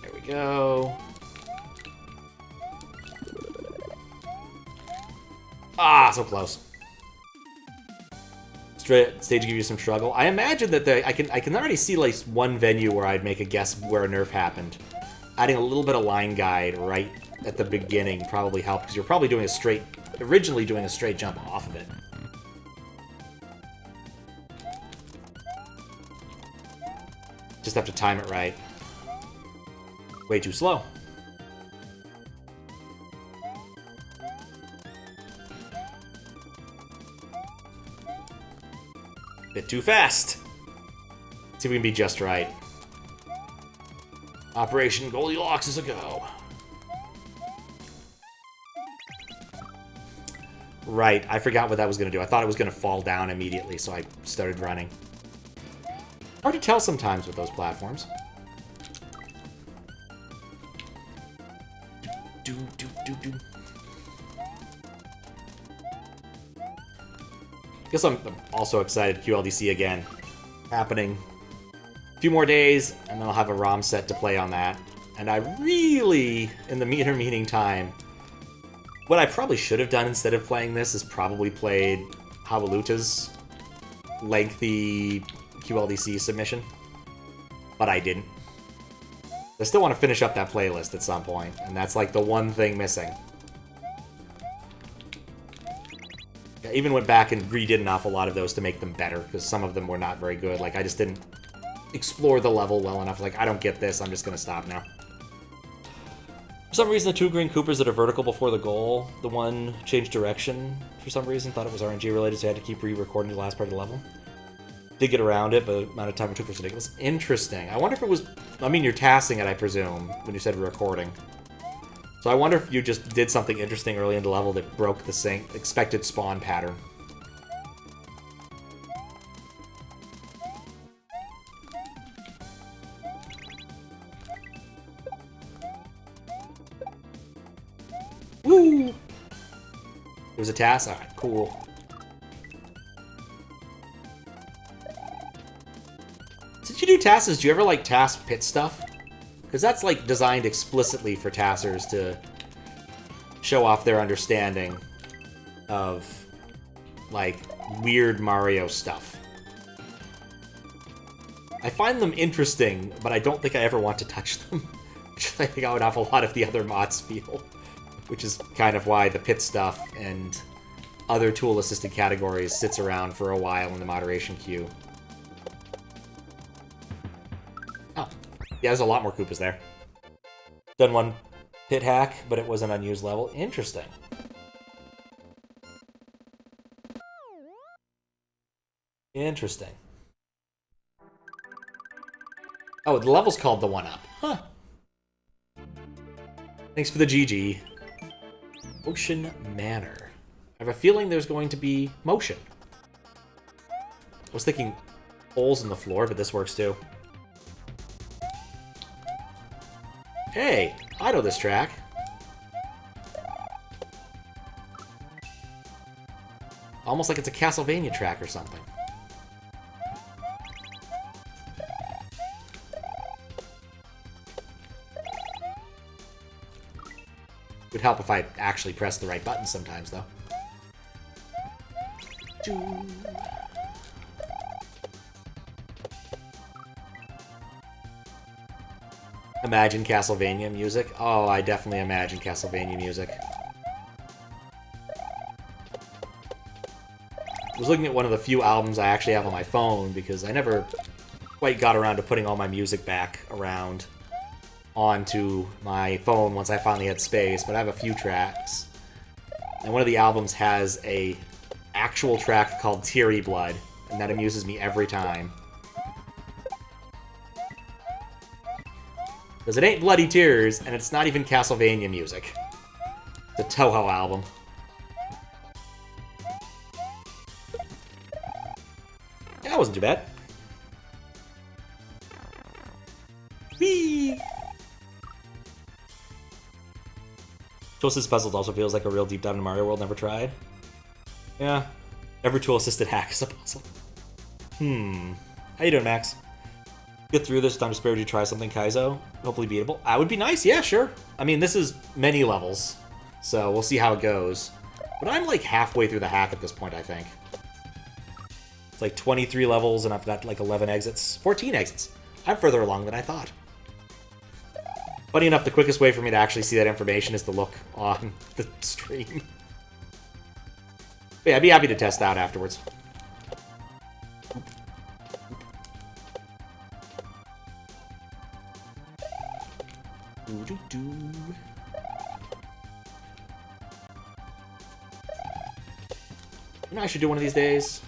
S1: There we go. Ah, so close. Stage give you some struggle. I imagine that I can already see like one venue where I'd make a guess where a nerf happened. Adding a little bit of line guide right at the beginning probably helped, because you're probably doing originally doing a straight jump off of it. Just have to time it right. Way too slow. Bit too fast. See if we can be just right. Operation Goldilocks is a go. Right, I forgot what that was going to do. I thought it was going to fall down immediately, so I started running. Hard to tell sometimes with those platforms. Guess I'm also excited. QLDC again. Happening. A few more days, and then I'll have a ROM set to play on that. And I really, in the intermeeting time, what I probably should have done instead of playing this is probably played Hawaluta's lengthy QLDC submission. But I didn't. I still want to finish up that playlist at some point, and that's like the one thing missing. I even went back and redid an awful lot of those to make them better, because some of them were not very good. Like, I just didn't explore the level well enough. Like, I don't get this, I'm just gonna stop now. For some reason, the two green Coopers that are vertical before the goal, the one changed direction for some reason, thought it was RNG related, so I had to keep re-recording the last part of the level. Did get around it, but the amount of time it took was ridiculous. Interesting. I wonder if it was... I mean, you're tasking it, I presume, when you said recording. So I wonder if you just did something interesting early in the level that broke the expected spawn pattern. Woo! It was a task? Alright, cool. Since you do tasks, do you ever, like, task pit stuff? Because that's, like, designed explicitly for taskers to show off their understanding of, like, weird Mario stuff. I find them interesting, but I don't think I ever want to touch them. Which I think how an awful lot of the other mods feel. Which is kind of why the pit stuff and other tool-assisted categories sits around for a while in the moderation queue. Oh. Yeah, there's a lot more Koopas there. Done one pit hack, but it was an unused level. Interesting. Interesting. Oh, the level's called the 1-Up. Huh. Thanks for the GG. Ocean Manor. I have a feeling there's going to be motion. I was thinking holes in the floor, but this works too. Hey, I know this track. Almost like it's a Castlevania track or something. Would help if I actually pressed the right button sometimes, though. Imagine Castlevania music. Oh, I definitely imagine Castlevania music. I was looking at one of the few albums I actually have on my phone because I never quite got around to putting all my music back around onto my phone once I finally had space, but I have a few tracks. And one of the albums has a actual track called Teary Blood, and that amuses me every time. Because it ain't Bloody Tears, and it's not even Castlevania music. It's a Toho album. Yeah, that wasn't too bad. Whee! Tool-assisted puzzles also feels like a real deep dive into Mario World never tried. Yeah. Every tool-assisted hack is a puzzle. How you doing, Max? Get through this, time to spare you to try something Kaizo. Hopefully beatable. That would be nice, yeah, sure. I mean, this is many levels, so we'll see how it goes. But I'm like halfway through the hack at this point, I think. It's like 23 levels, and I've got like 11 exits. 14 exits. I'm further along than I thought. Funny enough, the quickest way for me to actually see that information is to look on the stream. But yeah, I'd be happy to test out afterwards. You know, I should do one of these days.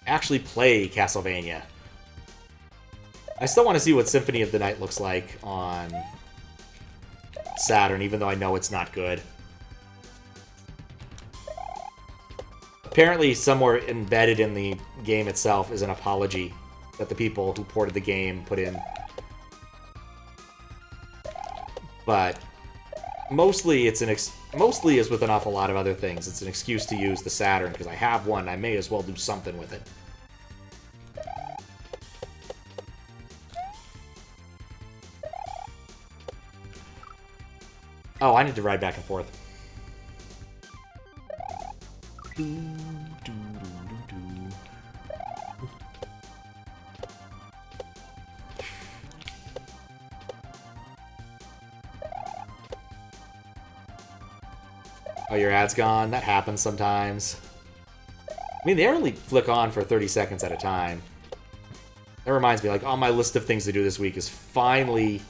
S1: Actually play Castlevania. I still want to see what Symphony of the Night looks like on Saturn, even though I know it's not good. Apparently, somewhere embedded in the game itself is an apology that the people who ported the game put in. But mostly, mostly as with an awful lot of other things, it's an excuse to use the Saturn because I have one. I may as well do something with it. Oh, I need to ride back and forth. Oh, your ad's gone? That happens sometimes. I mean, they only flick on for 30 seconds at a time. That reminds me, like, on my list of things to do this week is finally...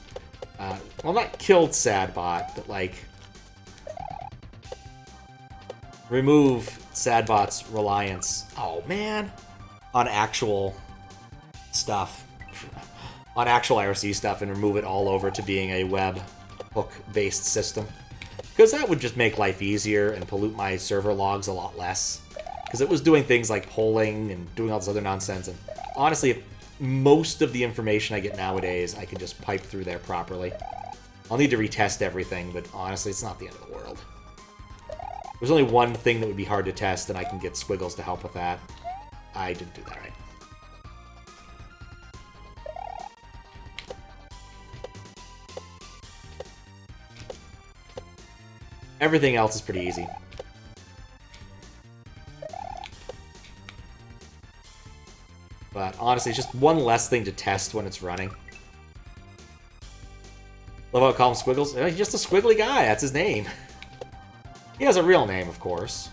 S1: well, not killed Sadbot, but, like... remove Sadbot's reliance... oh, man! On actual stuff. On actual IRC stuff, and remove it all over to being a web hook-based system. Because that would just make life easier and pollute my server logs a lot less. Because it was doing things like polling and doing all this other nonsense. And honestly, if most of the information I get nowadays, I can just pipe through there properly. I'll need to retest everything, but honestly, it's not the end of the world. There's only one thing that would be hard to test, and I can get Squiggles to help with that. I didn't do that right. Everything else is pretty easy. But honestly, it's just one less thing to test when it's running. Love how I call him Squiggles. He's just a squiggly guy, that's his name. He has a real name, of course.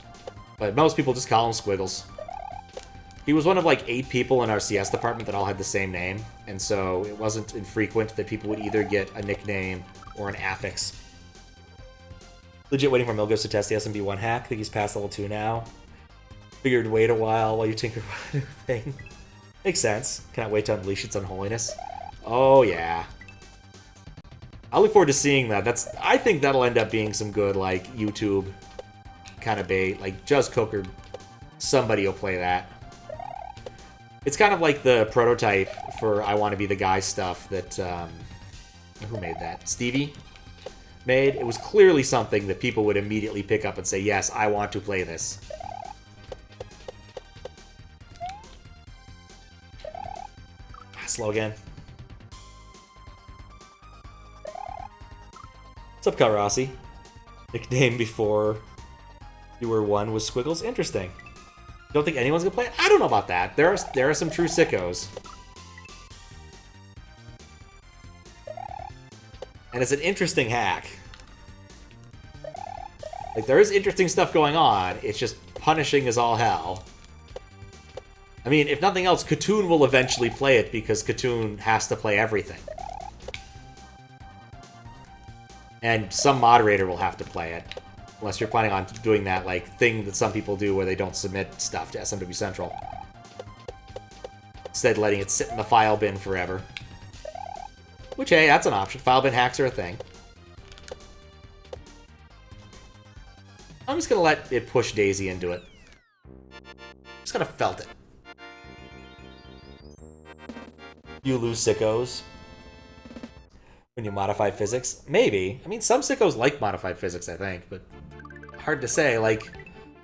S1: But most people just call him Squiggles. He was one of like 8 people in our CS department that all had the same name. And so it wasn't infrequent that people would either get a nickname or an affix. Legit waiting for Milgos to test the SMB1 hack. I think he's past level 2 now. Figured wait a while you tinker with a new thing. Makes sense. Cannot wait to unleash its unholiness. Oh, yeah. I look forward to seeing that. I think that'll end up being some good, like, YouTube kind of bait. Like, Just Cook or somebody will play that. It's kind of like the prototype for I Want to Be the Guy stuff that, who made that? Stevie made. It was clearly something that people would immediately pick up and say, yes, I want to play this. Slow again. What's up, Kalrasi? Nickname before you were 1 was Squiggles. Interesting. Don't think anyone's gonna play it? I don't know about that. There are some true sickos. And it's an interesting hack. Like, there is interesting stuff going on. It's just punishing as all hell. I mean, if nothing else, Katoon will eventually play it because Katoon has to play everything. And some moderator will have to play it. Unless you're planning on doing that, like, thing that some people do where they don't submit stuff to SMW Central. Instead, letting it sit in the file bin forever. Which, hey, that's an option. File bin hacks are a thing. I'm just gonna let it push Daisy into it. Just gonna felt it. You lose sickos when you modify physics? Maybe. I mean, some sickos like modified physics, I think, but hard to say. Like,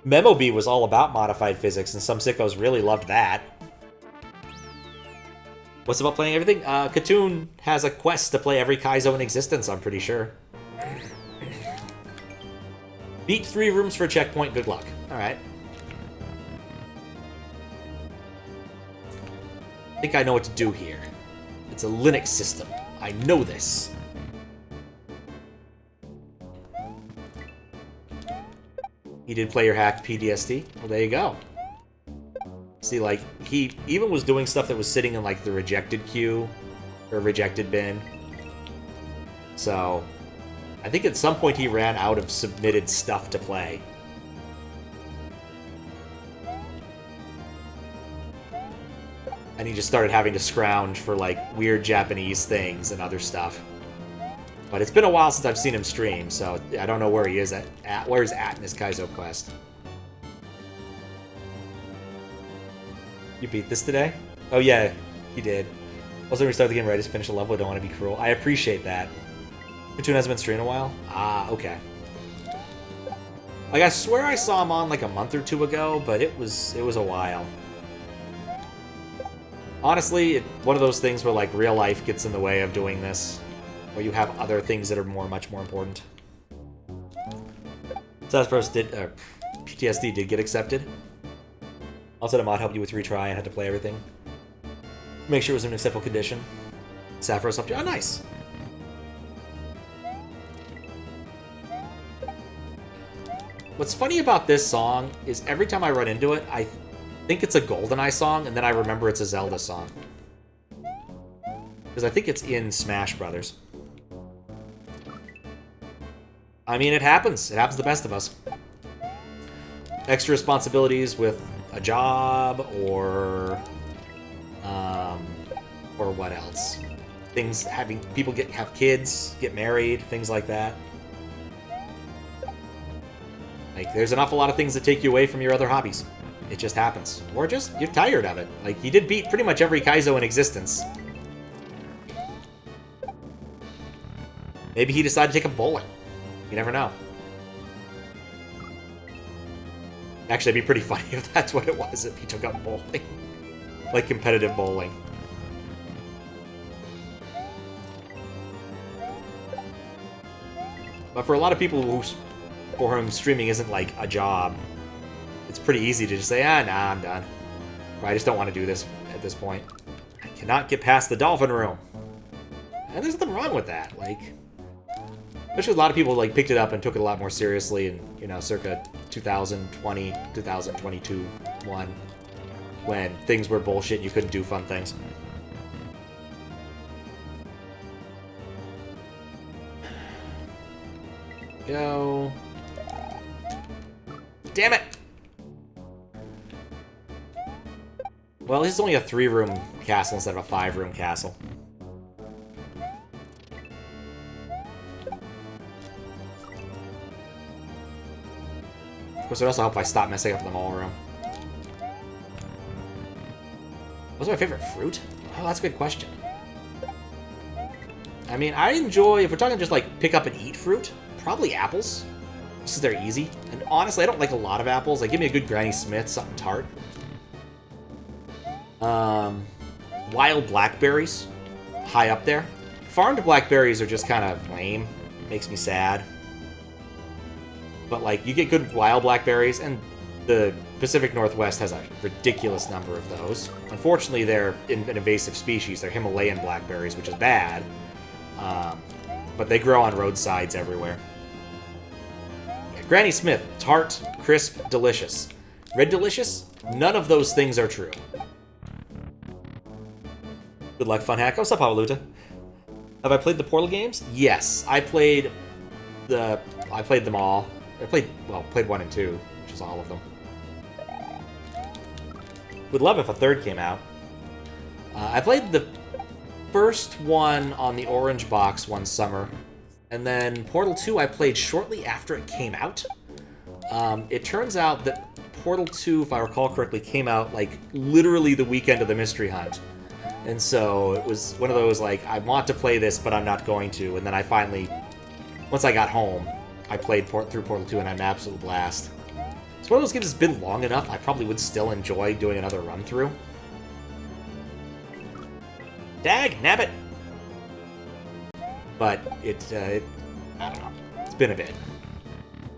S1: Memoby was all about modified physics, and some sickos really loved that. What's about playing everything? Katoon has a quest to play every Kaizo in existence, I'm pretty sure. Beat 3 rooms for a checkpoint, good luck. Alright. I think I know what to do here. It's a Linux system. I know this. He did player hack PTSD. Well, there you go. See, like, he even was doing stuff that was sitting in, like, the rejected queue, or rejected bin. So, I think at some point he ran out of submitted stuff to play. And he just started having to scrounge for, like, weird Japanese things and other stuff. But it's been a while since I've seen him stream, so I don't know where he is where he's at in his Kaizo quest. You beat this today? Oh yeah, he did. Also, when we start the game right, just finish a level, I don't want to be cruel. I appreciate that. Katoon hasn't been streaming a while? Ah, okay. Like, I swear I saw him on like a month or two ago, but it was a while. Honestly, one of those things where, like, real life gets in the way of doing this. Where you have other things that are much more important. PTSD did get accepted. Also, the mod helped you with retry and had to play everything. Make sure it was in acceptable condition. Sapphiros helped you. Oh, nice! What's funny about this song is every time I run into it, I think it's a GoldenEye song, and then I remember it's a Zelda song. Because I think it's in Smash Brothers. I mean, it happens. It happens to the best of us. Extra responsibilities with a job, or what else? Things, having people have kids, get married, things like that. Like, there's an awful lot of things that take you away from your other hobbies. It just happens. Or just, you're tired of it. Like, he did beat pretty much every Kaizo in existence. Maybe he decided to take up bowling. You never know. Actually, it'd be pretty funny if that's what it was, if he took up bowling. Like competitive bowling. But for a lot of people for whom streaming isn't like a job, it's pretty easy to just say, nah, I'm done. Or I just don't want to do this at this point. I cannot get past the dolphin room. And there's nothing wrong with that. Like, especially a lot of people like picked it up and took it a lot more seriously in, you know, circa 2020, 2022, 1, when things were bullshit and you couldn't do fun things. Go. Damn it! Well, this is only a 3-room castle instead of a 5-room castle. Of course, it would also help if I stop messing up the mall room. What's my favorite fruit? Oh, that's a good question. I mean, I enjoy, if we're talking just like pick up and eat fruit, probably apples. Just because they're easy. And honestly, I don't like a lot of apples. Like, give me a good Granny Smith, something tart. Wild blackberries, high up there. Farmed blackberries are just kind of lame. Makes me sad. But, like, you get good wild blackberries, and the Pacific Northwest has a ridiculous number of those. Unfortunately, they're an invasive species. They're Himalayan blackberries, which is bad. But they grow on roadsides everywhere. Yeah, Granny Smith, tart, crisp, delicious. Red delicious? None of those things are true. Good luck, Fun Hack. What's up, Pawaluta? Have I played the Portal games? Yes, I played them all. I played 1 and 2, which is all of them. Would love if a third came out. I played the first one on the orange box one summer, and then Portal 2 I played shortly after it came out. It turns out that Portal 2, if I recall correctly, came out like literally the weekend of the Mystery Hunt. And so it was one of those like, I want to play this, but I'm not going to. And then I finally, once I got home, I played through Portal 2 and I had an absolute blast. It's one of those games that's been long enough, I probably would still enjoy doing another run through. Dag, nabbit! But I don't know, it's been a bit.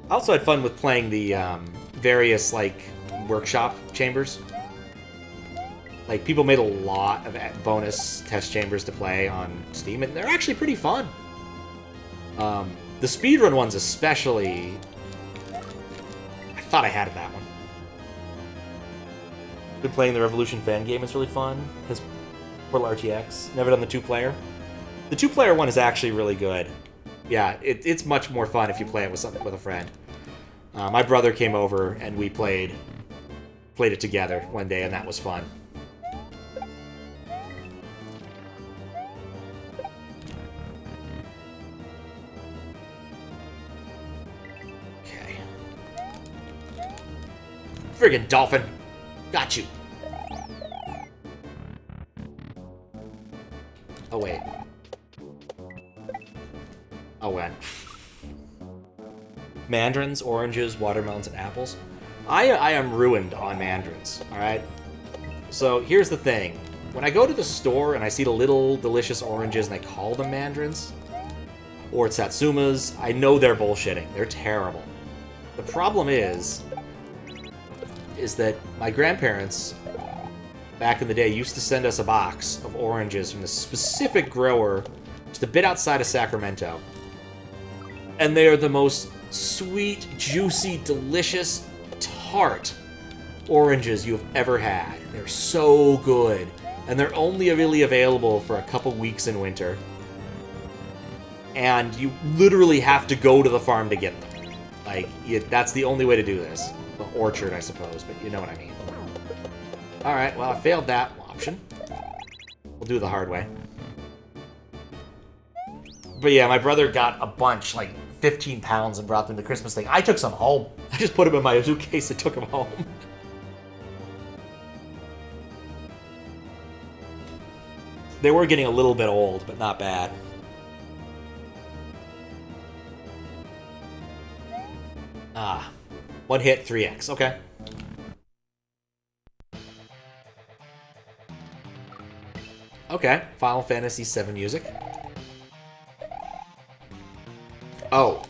S1: I also had fun with playing the various, like, workshop chambers. Like, people made a lot of bonus test chambers to play on Steam, and they're actually pretty fun. The speedrun ones especially, I thought I had that one. Been playing the Revolution fan game, it's really fun. Has Portal RTX, never done the 2-player. The 2-player one is actually really good. Yeah, it's much more fun if you play it with a friend. My brother came over and we played it together one day, and that was fun. Okay. Friggin' dolphin! Got you! Oh, wait. Oh, wait. Mandarins, oranges, watermelons, and apples. I am ruined on mandarins, alright? So, here's the thing. When I go to the store and I see the little delicious oranges and they call them mandarins, or satsumas, I know they're bullshitting. They're terrible. The problem is that my grandparents, back in the day, used to send us a box of oranges from this specific grower just a bit outside of Sacramento. And they are the most sweet, juicy, delicious, tart oranges you've ever had. They're so good. And they're only really available for a couple weeks in winter. And you literally have to go to the farm to get them. Like, that's the only way to do this. The orchard, I suppose, but you know what I mean. Alright, well, I failed that option. We'll do it the hard way. But yeah, my brother got a bunch, like 15 pounds, and brought them to the Christmas thing. I took some home. I just put them in my suitcase and took them home. They were getting a little bit old, but not bad. Ah. One hit, 3x. Okay. Okay. Final Fantasy VII music. Oh.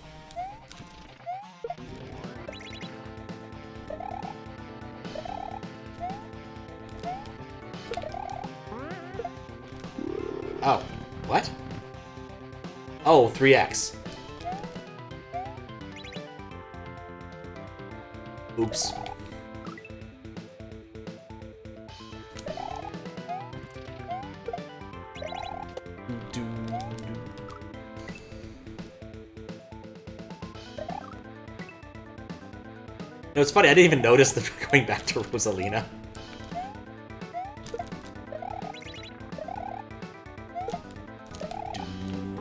S1: Oh. What? Oh, 3x. Oops. No, it's funny, I didn't even notice that we're going back to Rosalina.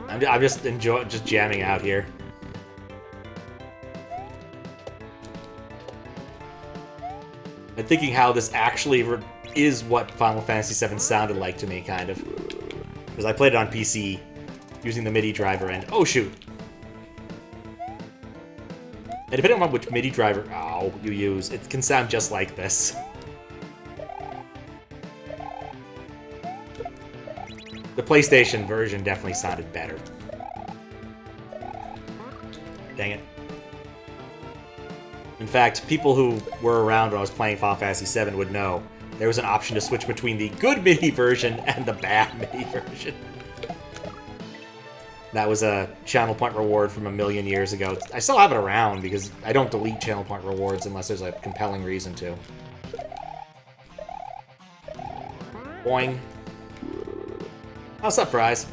S1: I'm just jamming out here. And thinking how this actually is what Final Fantasy VII sounded like to me, kind of. Because I played it on PC using the MIDI driver, and oh shoot! And depending on which MIDI driver you use, it can sound just like this. The PlayStation version definitely sounded better. Dang it. In fact, people who were around when I was playing Final Fantasy VII would know there was an option to switch between the good MIDI version and the bad MIDI version. That was a channel point reward from a million years ago. I still have it around because I don't delete channel point rewards unless there's a compelling reason to. Boing. What's up, Fries?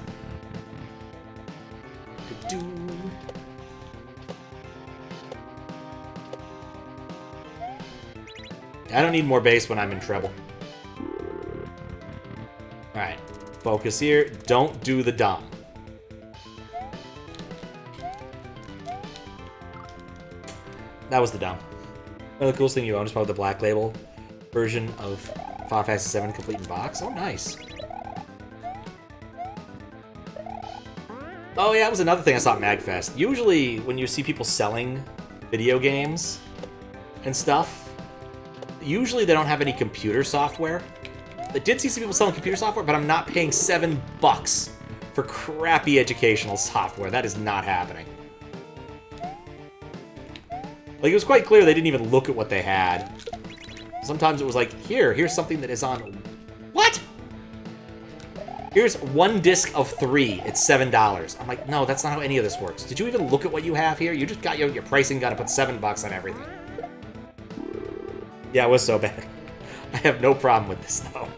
S1: I don't need more base when I'm in trouble. Alright. Focus here. Don't do the dumb. That was the dumb. One of the coolest thing you own is probably the Black Label version of Final Fantasy VII Complete in Box. Oh, nice. Oh, yeah, that was another thing I saw at MagFest. Usually, when you see people selling video games and stuff, usually they don't have any computer software. I did see some people selling computer software, but I'm not paying $7 for crappy educational software. That is not happening. Like, it was quite clear they didn't even look at what they had. Sometimes it was like, here's something that is on... What? Here's 1 disc of 3. It's $7. I'm like, no, that's not how any of this works. Did you even look at what you have here? You just got your pricing gun and put $7 on everything. Yeah, it was so bad. I have no problem with this, though.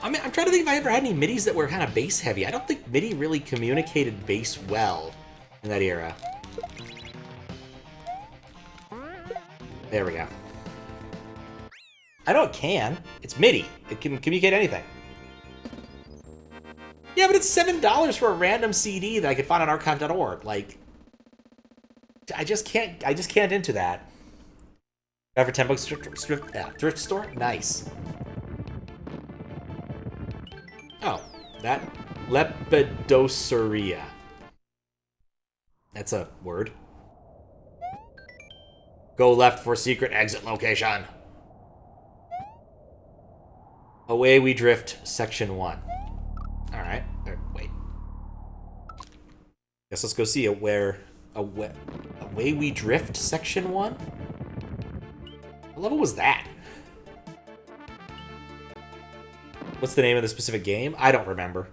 S1: I mean, I'm trying to think if I ever had any midis that were kind of base heavy. I don't think MIDI really communicated base well in that era. There we go. I know it can. It's MIDI. It can communicate anything. Yeah, but it's $7 for a random CD that I could find on archive.org. Like, I just can't into that. Got for $10 thrift store? Nice. Oh, that Lepidosauria. That's a word. Go left for secret exit location. Away we drift, section 1. Alright. Wait. Guess let's go see Away we drift, section 1? What level was that? What's the name of the specific game? I don't remember.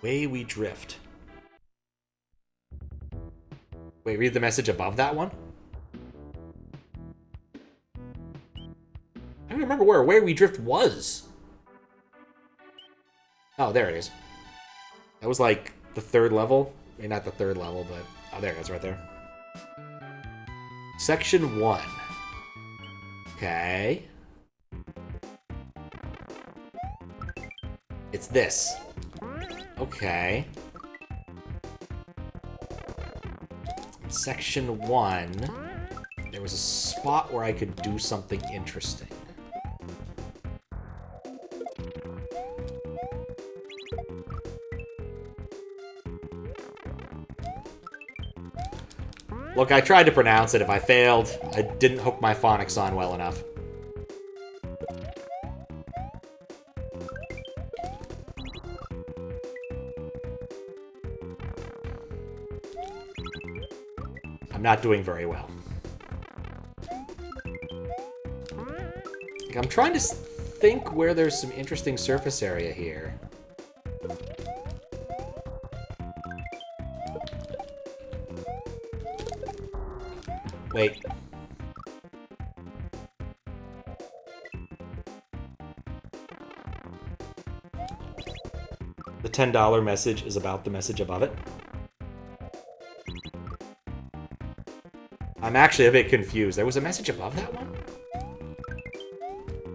S1: Way we drift. Wait, read the message above that one? I don't remember where Way We Drift was. Oh, there it is. That was like the 3rd level. Maybe not the 3rd level, but... Oh, there it is right there. Section 1. Okay. It's this. Okay. In section 1, there was a spot where I could do something interesting. Look, I tried to pronounce it. If I failed, I didn't hook my phonics on well enough. I'm not doing very well. Like, I'm trying to think where there's some interesting surface area here. Wait. The $10 message is about the message above it. I'm actually a bit confused. There was a message above that one?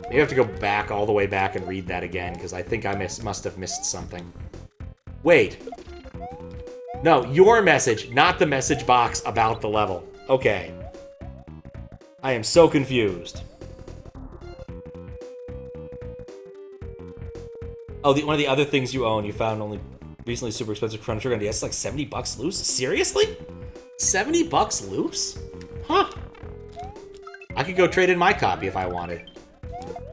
S1: Maybe I have to go back all the way back and read that again, because I think I must have missed something. Wait. No, your message, not the message box about the level. Okay. I am so confused. Oh, one of the other things you own, you found only recently super expensive Chrono Trigger on DS, like $70 loose? Seriously? $70 loose? Huh. I could go trade in my copy if I wanted.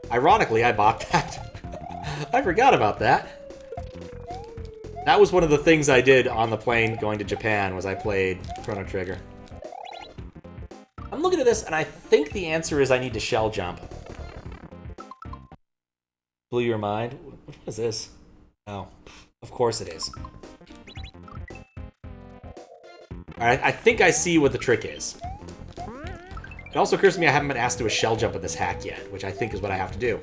S1: Ironically, I bought that. I forgot about that. That was one of the things I did on the plane going to Japan, was I played Chrono Trigger. I'm looking at this, and I think the answer is I need to shell jump. Blew your mind? What is this? Oh, of course it is. Alright, I think I see what the trick is. It also occurs to me I haven't been asked to do a shell jump in this hack yet, which I think is what I have to do.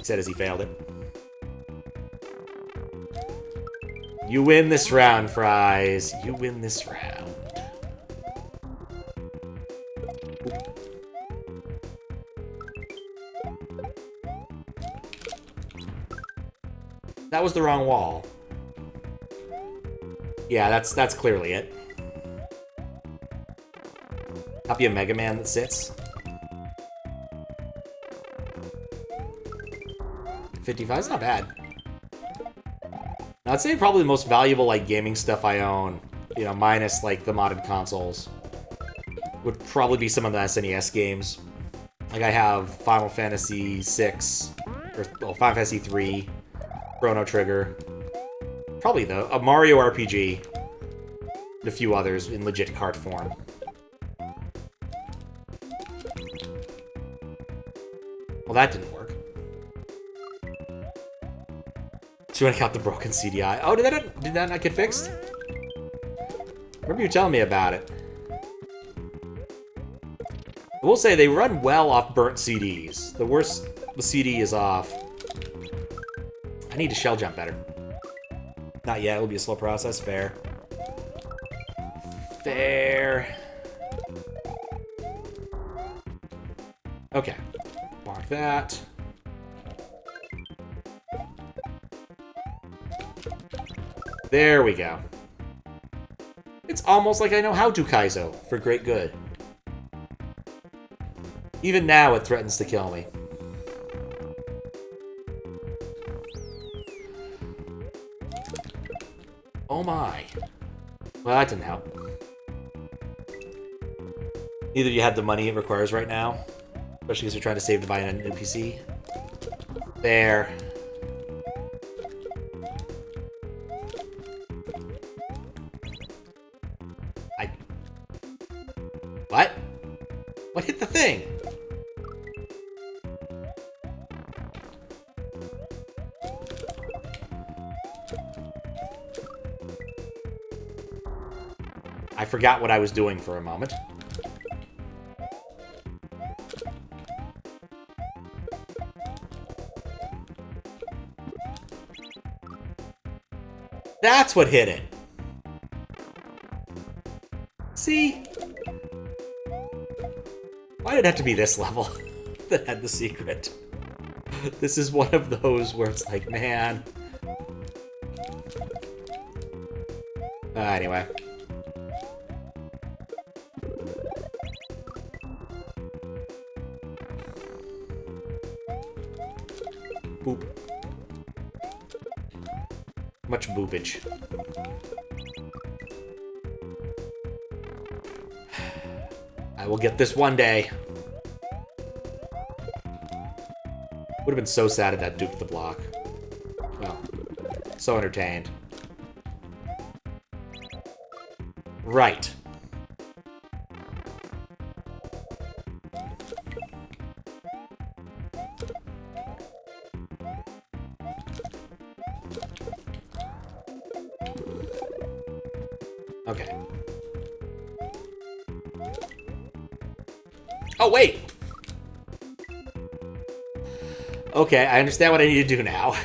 S1: said as he failed it. You win this round, Fries. You win this round. That was the wrong wall. Yeah, that's clearly it. Copy a Mega Man that sits. 55 is not bad. I'd say probably the most valuable, like, gaming stuff I own, you know, minus, like, the modded consoles, would probably be some of the SNES games. Like, I have Final Fantasy VI, or, well, Final Fantasy III, Chrono Trigger, probably, though, a Mario RPG, and a few others in legit card form. Well, that didn't work. So you want to count the broken CDI? Oh, did that not get fixed? Remember you telling me about it. I will say they run well off burnt CDs. The worse the CD is off. I need to shell jump better. Not yet, it'll be a slow process. Fair. Fair. Okay. Mark that. There we go. It's almost like I know how to Kaizo, for great good. Even now, it threatens to kill me. Oh my. Well, that didn't help. Neither of you had the money it requires right now. Especially because you're trying to save to buy a new PC. There. What? What hit the thing? I forgot what I was doing for a moment. That's what hit it. See? Why did it have to be this level that had the secret? This is one of those where it's like, man. Anyway. Boop. Much boopage. I will get this one day. Would have been so sad if that duped the block. Well, so entertained. Right. Okay. Oh, wait! Okay, I understand what I need to do now.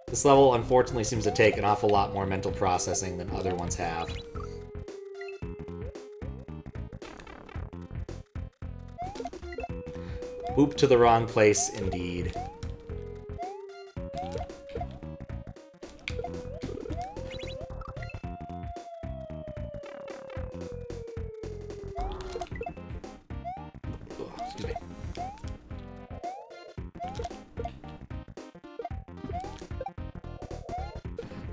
S1: This level, unfortunately, seems to take an awful lot more mental processing than other ones have. Boop to the wrong place, indeed.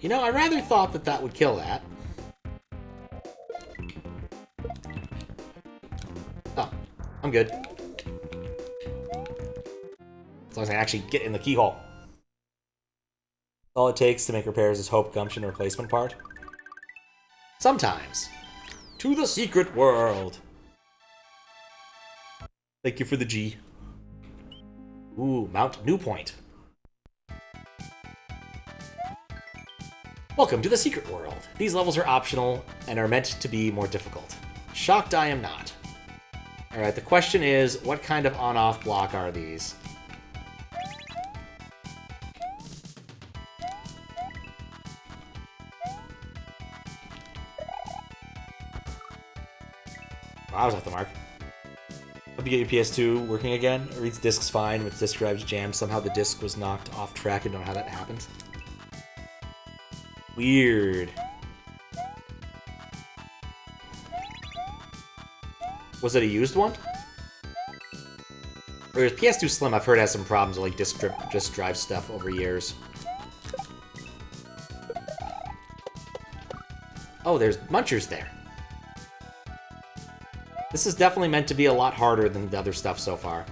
S1: You know, I rather thought that that would kill that. Oh, I'm good. As long as I can actually get in the keyhole. All it takes to make repairs is Hope Gumption replacement part. Sometimes. To the secret world. Thank you for the G. Ooh, Mount NewPoint. Welcome to the secret world. These levels are optional and are meant to be more difficult. Shocked I am not. I Alright, the question is, what kind of on-off block are these? Wow, I was off the mark. Hope you get your PS2 working again. It reads discs fine, with disk drives jammed. Somehow the disc was knocked off track. I don't know how that happened. Weird. Was it a used one? Or is PS2 Slim? I've heard has some problems with like disk drive stuff over years. Oh, there's munchers there. This is definitely meant to be a lot harder than the other stuff so far.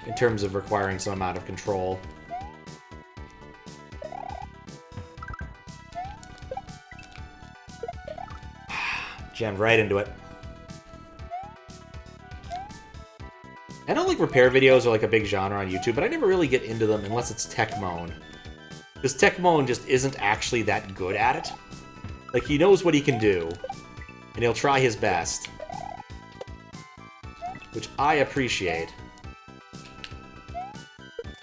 S1: In terms of requiring some amount of control. Jammed right into it. I know like repair videos are like a big genre on YouTube, but I never really get into them unless it's Techmoan. Because Techmoan just isn't actually that good at it. Like, he knows what he can do. And he'll try his best. Which I appreciate.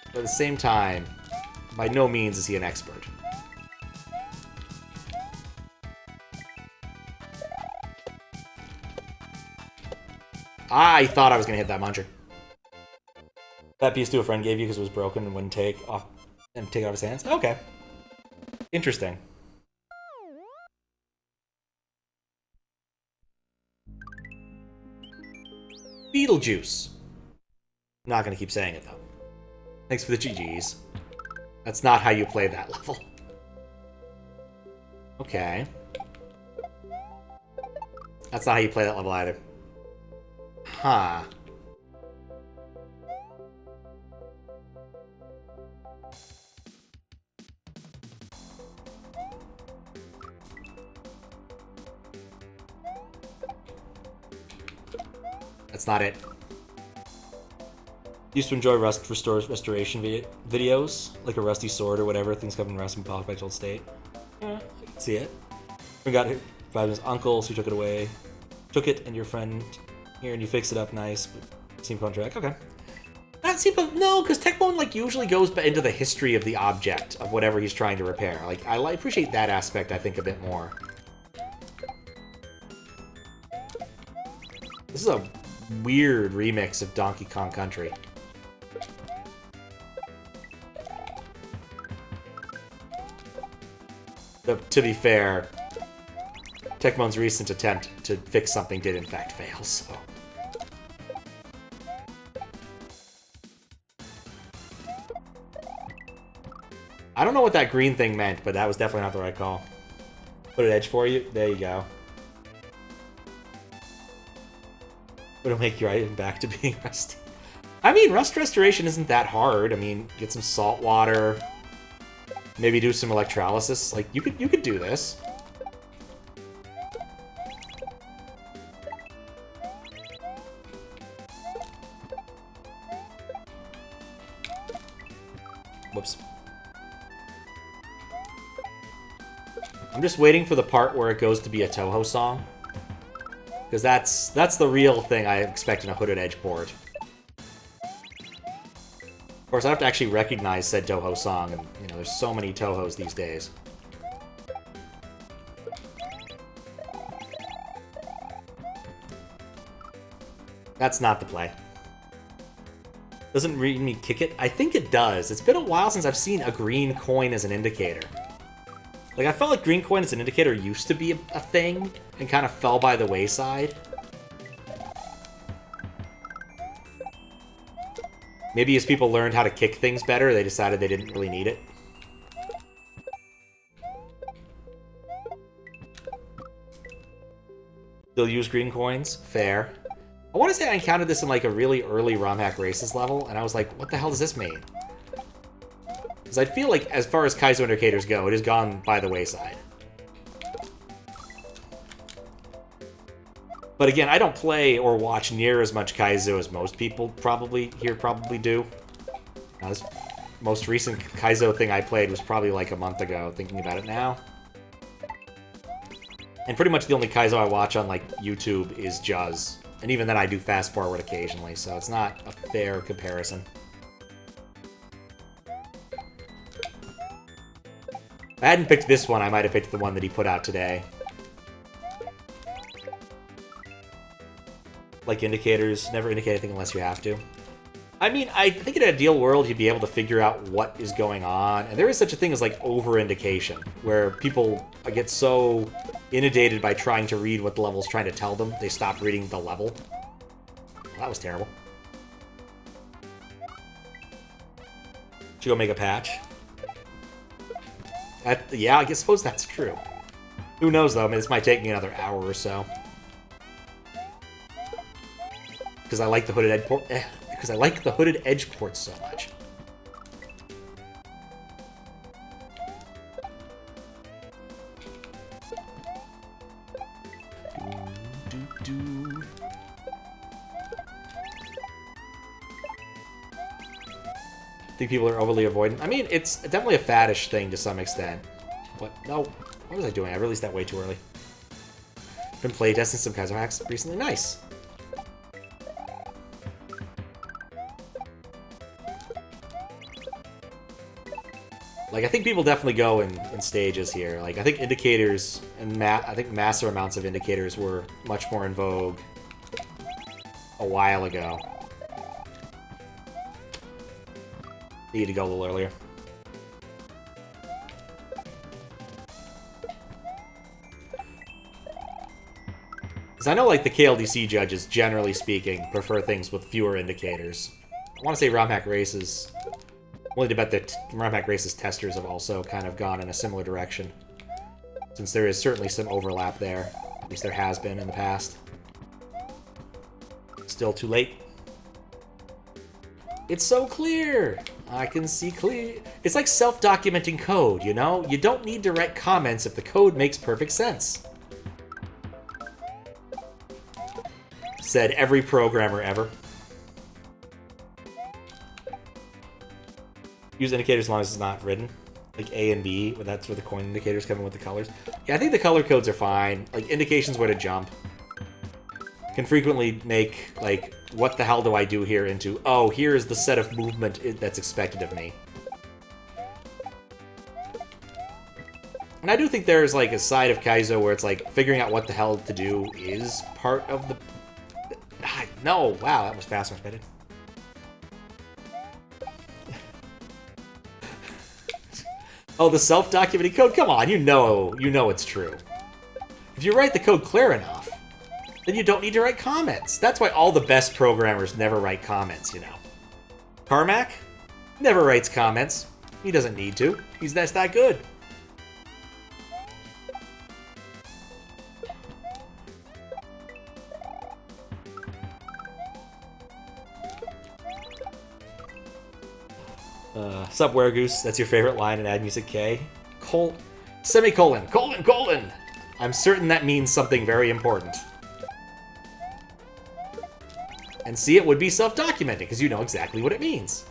S1: But at the same time, by no means is he an expert. I thought I was going to hit that muncher. That piece to a friend gave you because it was broken and wouldn't take it off his hands? Okay. Interesting. Beetlejuice. Not gonna keep saying it, though. Thanks for the GGs. That's not how you play that level. Okay. That's not how you play that level either. Huh. That's not it. Used to enjoy restoration videos, like a rusty sword or whatever, things covered in rust and polished by its old state. Yeah, I can see it. We got it by his uncle, so he took it away. Took it, and your friend here, and you fixed it up nice, but seemed on track. Okay. Not seem no, because Techbone like usually goes into the history of the object of whatever he's trying to repair. Like I appreciate that aspect, I think, a bit more. This is a weird remix of Donkey Kong Country. But to be fair, Techmoan's recent attempt to fix something did in fact fail, so... I don't know what that green thing meant, but that was definitely not the right call. Put an edge for you? There you go. It'll make your item back to being rusty. I mean, rust restoration isn't that hard. I mean, get some salt water, maybe do some electrolysis. Like, you could do this. Whoops. I'm just waiting for the part where it goes to be a Toho song. Because that's the real thing I expect in a Hooded Edge port. Of course, I have to actually recognize said Toho song, and, you know, there's so many Tohos these days. That's not the play. Doesn't read me kick it? I think it does. It's been a while since I've seen a green coin as an indicator. Like, I felt like green coin as an indicator used to be a thing, and kind of fell by the wayside. Maybe as people learned how to kick things better, they decided they didn't really need it. They'll use green coins? Fair. I want to say I encountered this in like a really early ROM Hack Races level, and I was like, what the hell does this mean? Because I feel like, as far as Kaizo indicators go, it has gone by the wayside. But again, I don't play or watch near as much Kaizo as most people probably do. This most recent Kaizo thing I played was probably like a month ago, thinking about it now. And pretty much the only Kaizo I watch on, like, YouTube is Juz. And even then I do fast-forward occasionally, so it's not a fair comparison. If I hadn't picked this one, I might have picked the one that he put out today. Like indicators, never indicate anything unless you have to. I mean, I think in an ideal world, you'd be able to figure out what is going on. And there is such a thing as, like, over-indication, where people get so inundated by trying to read what the level's trying to tell them, they stop reading the level. Well, that was terrible. Should go make a patch. Yeah, I suppose that's true. Who knows, though? I mean, this might take me another hour or so. Because I like the hooded edge port. Because I like the hooded edge ports so much. I think people are overly avoidant. I mean, it's definitely a faddish thing to some extent. What? No. What was I doing? I released that way too early. Been playtesting some Kaizo hacks recently. Nice. Like, I think people definitely go in stages here. Like, I think indicators and I think massive amounts of indicators were much more in vogue a while ago. Need to go a little earlier. Because I know, like, the KLDC judges, generally speaking, prefer things with fewer indicators. I want to say ROM Hack Races... I'm willing to bet that ROM Hack Races testers have also kind of gone in a similar direction. Since there is certainly some overlap there. At least there has been in the past. Still too late. It's so clear! I can see clear. It's like self-documenting code, you know? You don't need to write comments if the code makes perfect sense. Said every programmer ever. Use indicators as long as it's not written. Like A and B, but that's where the coin indicators come in with the colors. Yeah, I think the color codes are fine. Like, indications where to jump. Can frequently make, like, what the hell do I do here into, oh, here's the set of movement that's expected of me. And I do think there's, like, a side of Kaizo where it's, like, figuring out what the hell to do is part of the... No, wow, that was faster than expected. Oh, the self-documenting code? Come on, you know it's true. If you write the code clear enough, then you don't need to write comments. That's why all the best programmers never write comments, you know. Carmack never writes comments. He doesn't need to. He's just that good. Sup, Weregoose? That's your favorite line in Add Music K? Semicolon. Colon. I'm certain that means something very important. And see, it would be self-documenting, because you know exactly what it means.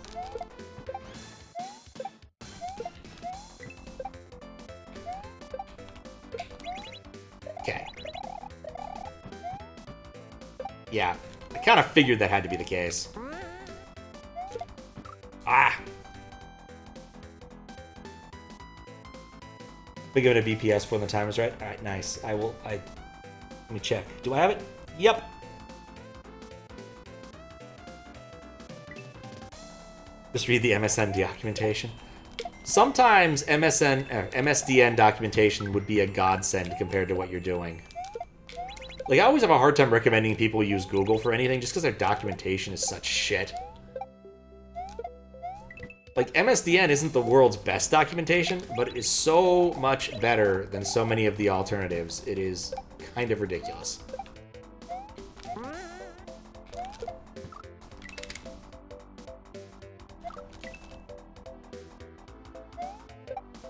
S1: Okay. Yeah, I kind of figured that had to be the case. Ah! Think of it a BPS for when the timer's right. Alright, nice. Let me check. Do I have it? Yep. Just read the MSN documentation. Sometimes MSDN documentation would be a godsend compared to what you're doing. Like, I always have a hard time recommending people use Google for anything just because their documentation is such shit. Like, MSDN isn't the world's best documentation, but it is so much better than so many of the alternatives. It is kind of ridiculous.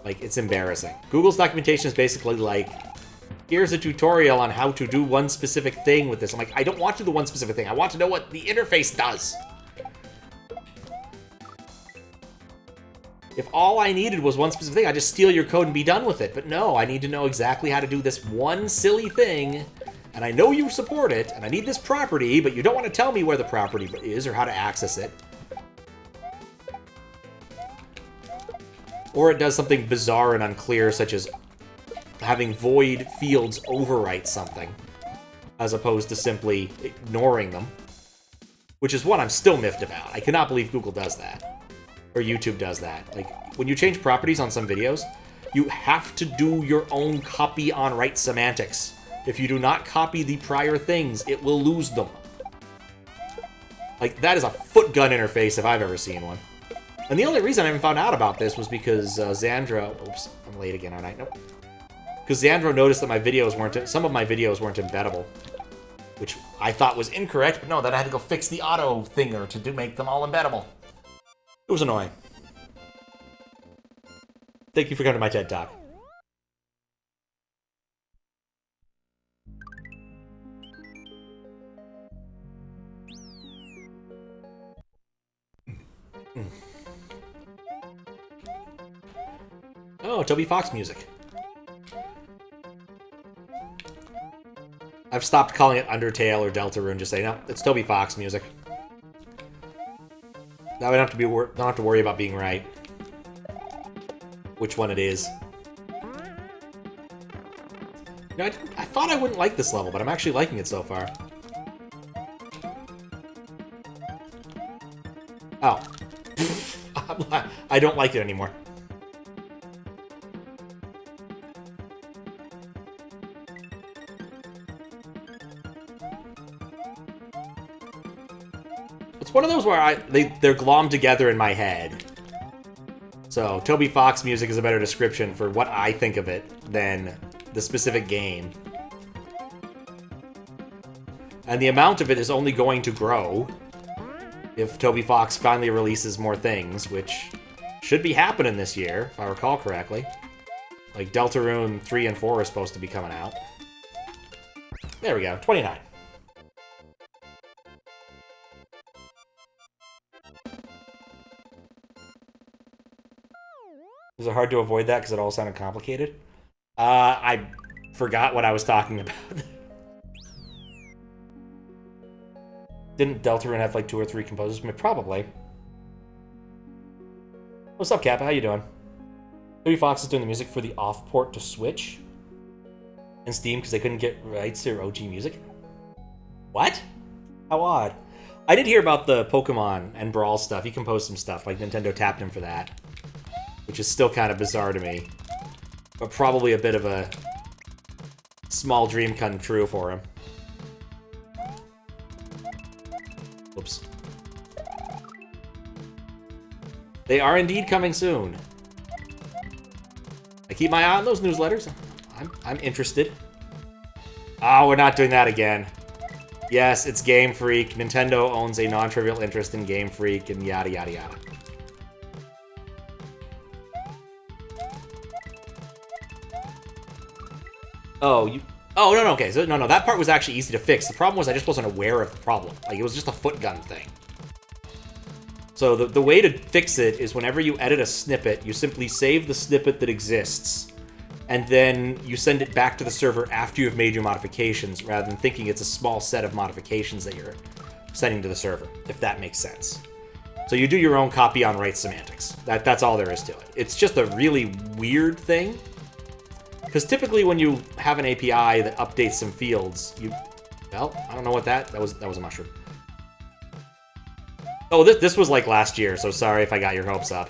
S1: Like, it's embarrassing. Google's documentation is basically like, here's a tutorial on how to do one specific thing with this. I'm like, I don't want to do one specific thing. I want to know what the interface does. If all I needed was one specific thing, I'd just steal your code and be done with it. But no, I need to know exactly how to do this one silly thing. And I know you support it, and I need this property, but you don't want to tell me where the property is or how to access it. Or it does something bizarre and unclear, such as having void fields overwrite something, as opposed to simply ignoring them. Which is what I'm still miffed about. I cannot believe Google does that. Or YouTube does that. Like, when you change properties on some videos, you have to do your own copy on write semantics. If you do not copy the prior things, it will lose them. Like, that is a foot gun interface if I've ever seen one. And the only reason I even found out about this was because Xandro... Oops, I'm late again, aren't I? Nope. Because Xandro noticed that my videos weren't... Some of my videos weren't embeddable. Which I thought was incorrect, but no, then I had to go fix the auto thinger to make them all embeddable. It was annoying. Thank you for coming to my TED Talk. Oh, Toby Fox music. I've stopped calling it Undertale or Deltarune, just say, no, it's Toby Fox music. Now I don't have to worry about being right. Which one it is. You know, I thought I wouldn't like this level, but I'm actually liking it so far. Oh. I don't like it anymore. It's one of those where they're glommed together in my head. So, Toby Fox music is a better description for what I think of it than the specific game. And the amount of it is only going to grow if Toby Fox finally releases more things, which should be happening this year, if I recall correctly. Like, Deltarune 3 and 4 are supposed to be coming out. There we go, 29. Was it hard to avoid that because it all sounded complicated? I forgot what I was talking about. Didn't Deltarune have like 2 or 3 composers? Probably. What's up, Kappa? How you doing? Toby Fox is doing the music for the off-port to Switch and Steam because they couldn't get rights to OG music. What? How odd. I did hear about the Pokemon and Brawl stuff. He composed some stuff, like Nintendo tapped him for that. Which is still kind of bizarre to me. But probably a bit of a small dream come true for him. Oops. They are indeed coming soon. I keep my eye on those newsletters. I'm interested. Oh, we're not doing that again. Yes, it's Game Freak. Nintendo owns a non-trivial interest in Game Freak and yada yada yada. Oh, no, okay. So, no, that part was actually easy to fix. The problem was I just wasn't aware of the problem. Like, it was just a foot gun thing. So, the way to fix it is whenever you edit a snippet, you simply save the snippet that exists, and then you send it back to the server after you've made your modifications, rather than thinking it's a small set of modifications that you're sending to the server, if that makes sense. So you do your own copy on write semantics. That's all there is to it. It's just a really weird thing. Because typically when you have an API that updates some fields, well, I don't know what that was a mushroom. Oh, this was like last year, so sorry if I got your hopes up.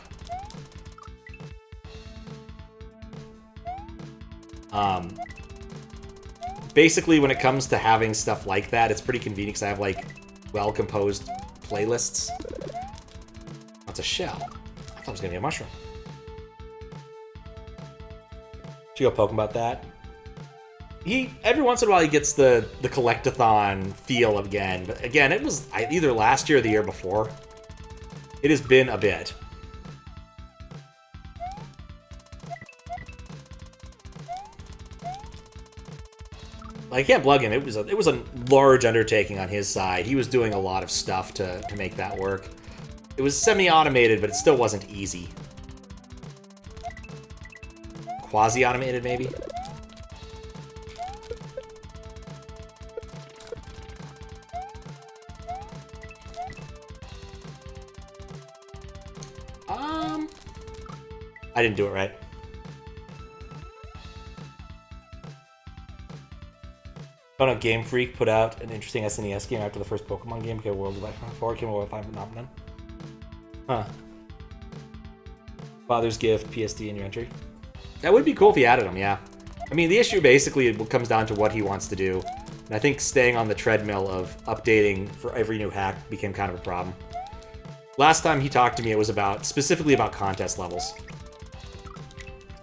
S1: Basically, when it comes to having stuff like that, it's pretty convenient because I have, like, well-composed playlists. That's a shell. I thought it was going to be a mushroom. Should go poke him about that. Every once in a while, he gets the collect-a-thon feel again. But again, it was either last year or the year before. It has been a bit. I can't plug him. It was a large undertaking on his side. He was doing a lot of stuff to make that work. It was semi-automated, but it still wasn't easy. quasi-automated, maybe? I didn't do it right. Oh no, Game Freak put out an interesting SNES game after the first Pokemon game became World of Electronic 4, came World 5 phenomenon. Huh. Father's Gift, PSD in your entry. That would be cool if he added them, yeah. I mean, the issue basically comes down to what he wants to do. And I think staying on the treadmill of updating for every new hack became kind of a problem. Last time he talked to me, it was specifically about contest levels.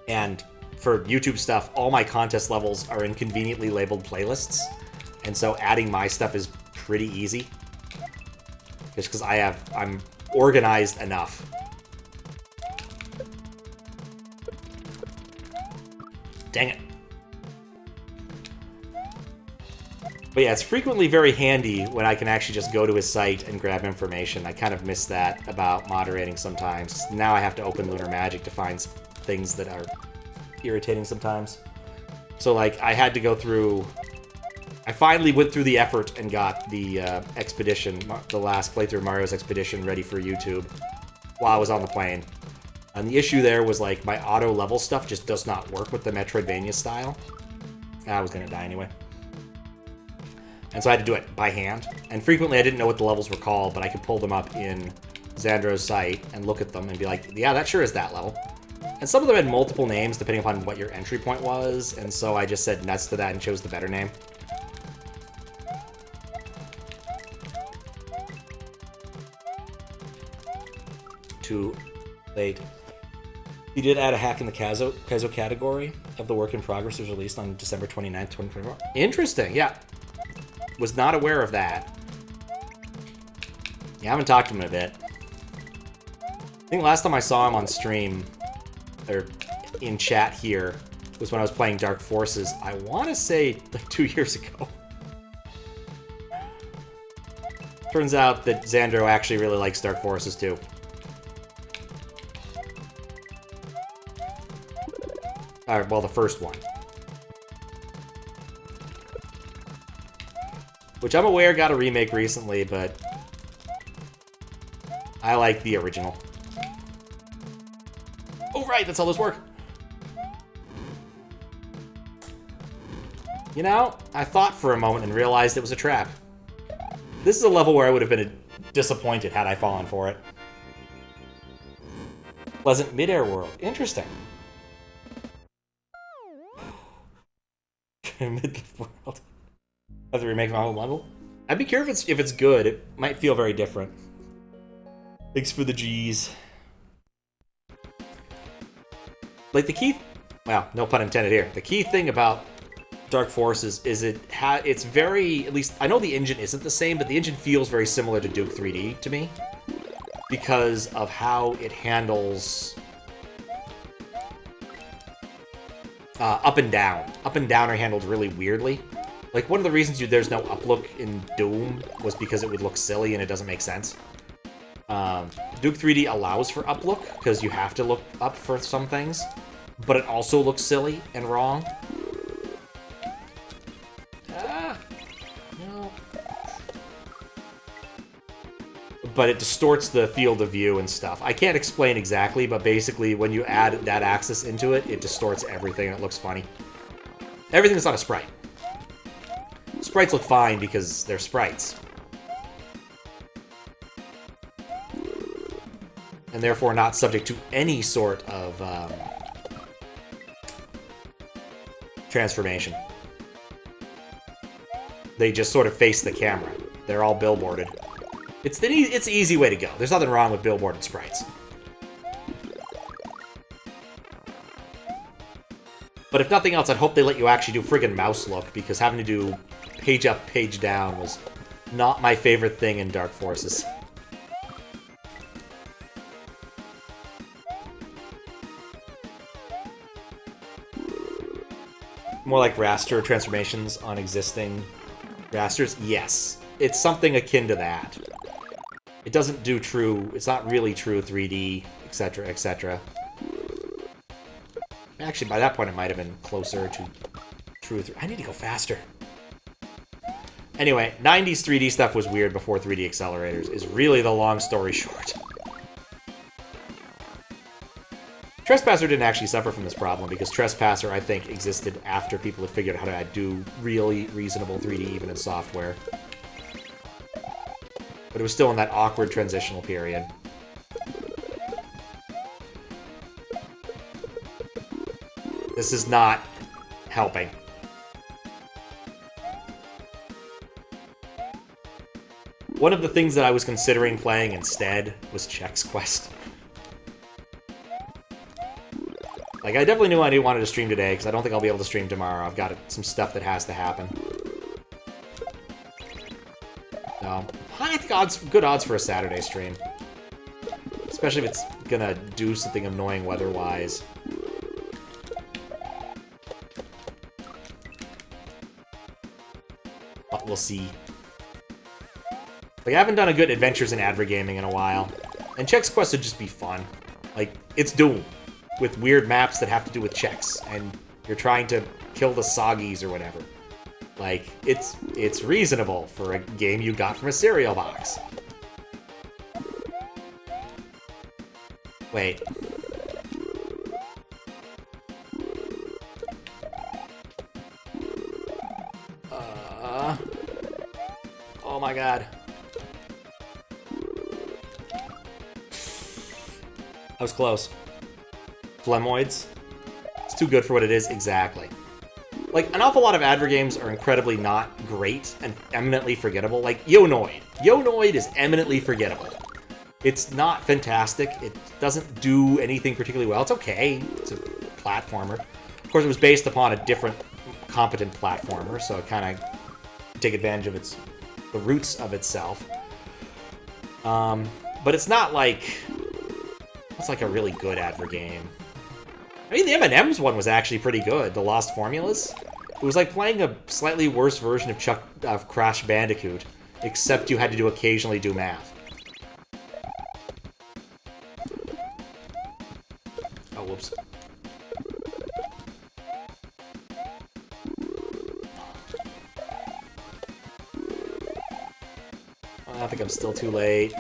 S1: And for YouTube stuff, all my contest levels are in conveniently labeled playlists. And so adding my stuff is pretty easy. Just because I'm organized enough. Dang it. But yeah, it's frequently very handy when I can actually just go to his site and grab information. I kind of miss that about moderating sometimes. Now I have to open Lunar Magic to find things that are irritating sometimes. So, like, I had to go through... I finally went through the effort and got the Expedition, the last playthrough of Mario's Expedition, ready for YouTube while I was on the plane. And the issue there was, like, my auto-level stuff just does not work with the Metroidvania style. I was gonna die anyway. And so I had to do it by hand. And frequently I didn't know what the levels were called, but I could pull them up in Xandro's site and look at them and be like, yeah, that sure is that level. And some of them had multiple names depending upon what your entry point was, and so I just said nuts to that and chose the better name. Too late. He did add a hack in the Kaizo category of the work in progress was released on December 29th, 2024. Interesting, yeah. Was not aware of that. Yeah, I haven't talked to him in a bit. I think last time I saw him on stream, or in chat here, was when I was playing Dark Forces. I want to say like 2 years ago. Turns out that Xandro actually really likes Dark Forces too. Well, the first one. Which I'm aware got a remake recently, but I like the original. Oh, right, that's how those work. You know, I thought for a moment and realized it was a trap. This is a level where I would have been disappointed had I fallen for it. Pleasant Midair World. Interesting. Mid-life world. Have to remake my whole level? I'd be curious if it's good. It might feel very different. Thanks for the G's. Like the key... Well, no pun intended here. The key thing about Dark Forces is it's very... At least, I know the engine isn't the same, but the engine feels very similar to Duke 3D to me. Because of how it handles... up and down. Up and down are handled really weirdly. Like, one of the reasons there's no uplook in Doom was because it would look silly and it doesn't make sense. Duke 3D allows for uplook, because you have to look up for some things. But it also looks silly and wrong. No. But it distorts the field of view and stuff. I can't explain exactly, but basically when you add that axis into it, it distorts everything and it looks funny. Everything is not a sprite. Sprites look fine because they're sprites. And therefore not subject to any sort of transformation. They just sort of face the camera. They're all billboarded. It's the easy way to go. There's nothing wrong with billboarded sprites. But if nothing else, I'd hope they let you actually do friggin' mouse look, because having to do page up, page down was not my favorite thing in Dark Forces. More like raster transformations on existing rasters? Yes. It's something akin to that. It doesn't do true... It's not really true 3D, etc., etc. Actually, by that point, it might have been closer to truth. I need to go faster. Anyway, 90s 3D stuff was weird before 3D accelerators, is really the long story short. Trespasser didn't actually suffer from this problem, because Trespasser, I think, existed after people had figured out how to do really reasonable 3D even in software. But it was still in that awkward transitional period. This is not helping. One of the things that I was considering playing instead was Chex Quest. Like, I definitely knew I wanted to stream today, because I don't think I'll be able to stream tomorrow. I've got some stuff that has to happen. No. I think good odds for a Saturday stream. Especially if it's gonna do something annoying weather-wise. But we'll see. Like, I haven't done a good Adventures in Advergaming in a while. And Chex Quest would just be fun. Like, it's Doom. With weird maps that have to do with checks. And you're trying to kill the Soggies or whatever. Like, it's reasonable for a game you got from a cereal box. Wait. Oh my god. I was close. Phlegmoids. It's too good for what it is, exactly. Like, an awful lot of Advergames are incredibly not great and eminently forgettable. Like, Yonoid. Yonoid is eminently forgettable. It's not fantastic. It doesn't do anything particularly well. It's okay. It's a platformer. Of course, it was based upon a different competent platformer, so it kind of take advantage of the roots of itself. But it's not like... It's like a really good Advergame. I mean, the M&M's one was actually pretty good, the Lost Formulas. It was like playing a slightly worse version of Crash Bandicoot, except you had to occasionally do math. Oh, whoops. I think I'm still too late.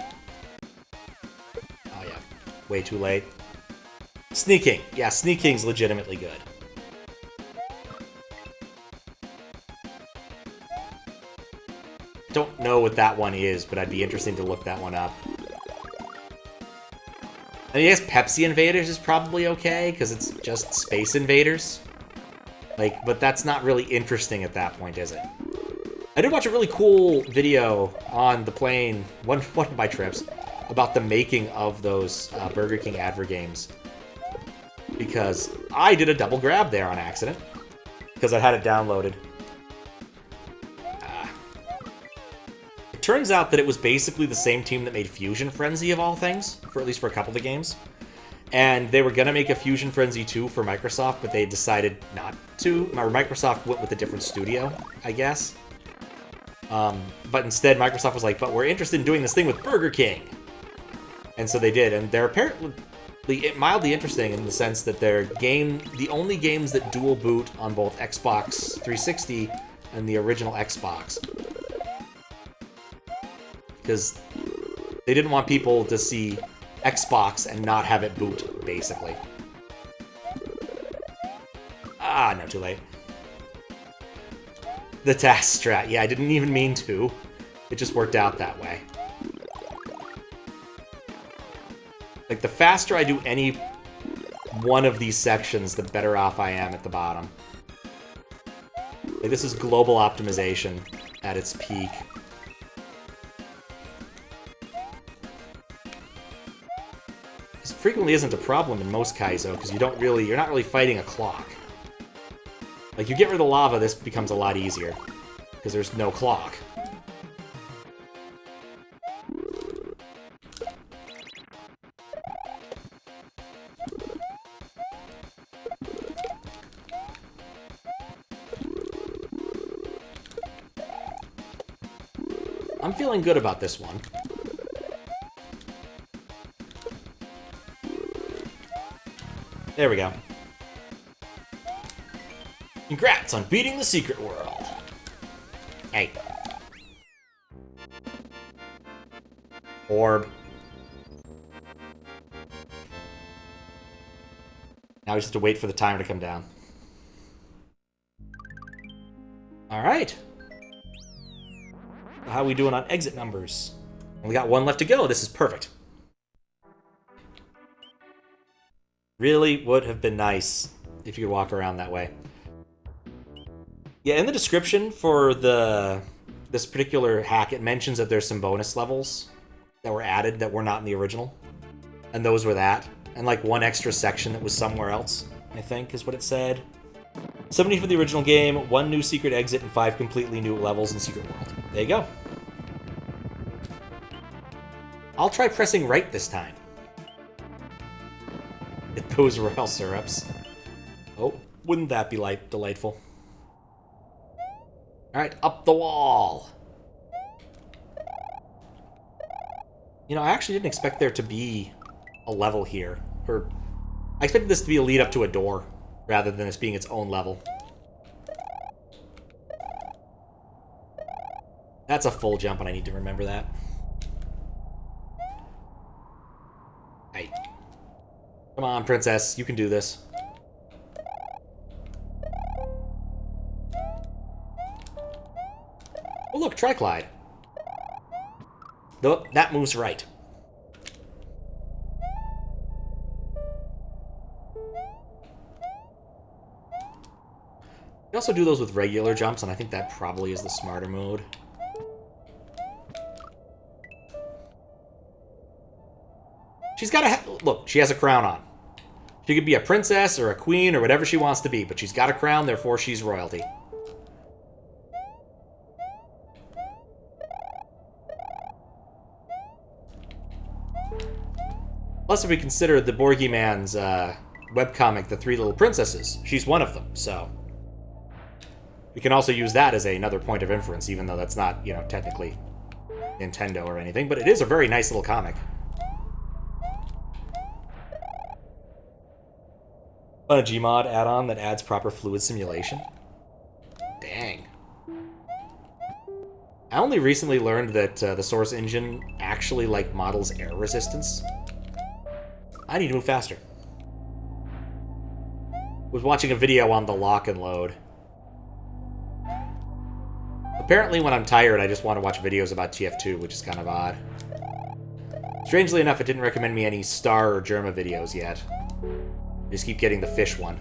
S1: Oh, yeah. Way too late. Sneaking. Yeah, Sneaking's legitimately good. Don't know what that one is, but I'd be interested to look that one up. I guess Pepsi Invaders is probably okay, because it's just Space Invaders. Like, but that's not really interesting at that point, is it? I did watch a really cool video on the plane, one of my trips, about the making of those Burger King Advergames. Because I did a double grab there on accident. Because I had it downloaded. It turns out that it was basically the same team that made Fusion Frenzy, of all things. For at least for a couple of the games. And they were going to make a Fusion Frenzy 2 for Microsoft, but they decided not to. Or Microsoft went with a different studio, I guess. But instead, Microsoft was like, but we're interested in doing this thing with Burger King. And so they did, and they're apparently mildly interesting in the sense that they're the only games that dual boot on both Xbox 360 and the original Xbox. Because they didn't want people to see Xbox and not have it boot, basically. Ah, no, too late. The task strat. Yeah, I didn't even mean to. It just worked out that way. Like, the faster I do any one of these sections, the better off I am at the bottom. Like, this is global optimization at its peak. This frequently isn't a problem in most Kaizo, because you're not really fighting a clock. Like, you get rid of the lava, this becomes a lot easier. Because there's no clock. I'm feeling good about this one. There we go. Congrats on beating the secret world. Hey. Orb. Now we just have to wait for the timer to come down. Alright. How are we doing on exit numbers? We got one left to go. This is perfect. Really would have been nice if you could walk around that way. Yeah, in the description for this particular hack, it mentions that there's some bonus levels that were added that were not in the original. And those were that. And like one extra section that was somewhere else, I think, is what it said. 70 for the original game, 1 new secret exit, and 5 completely new levels in Secret World. There you go. I'll try pressing right this time. It those royal syrups. Oh, wouldn't that be delightful? Alright, up the wall! You know, I actually didn't expect there to be a level here. Or, I expected this to be a lead up to a door, rather than this being its own level. That's a full jump, and I need to remember that. Hey. Come on, princess, you can do this. Oh look, Triclide. Though that moves right. You also do those with regular jumps, and I think that probably is the smarter mode. She's got a... Look, she has a crown on. She could be a princess or a queen or whatever she wants to be, but she's got a crown, therefore she's royalty. Plus, if we consider the Borgie Man's webcomic, The Three Little Princesses, she's one of them, so... We can also use that as another point of inference, even though that's not, you know, technically Nintendo or anything, but it is a very nice little comic. A Gmod add-on that adds proper fluid simulation. Dang. I only recently learned that the Source engine actually, like, models air resistance. I need to move faster. Was watching a video on the lock and load. Apparently when I'm tired, I just want to watch videos about TF2, which is kind of odd. Strangely enough, it didn't recommend me any Star or Germa videos yet. I just keep getting the fish one.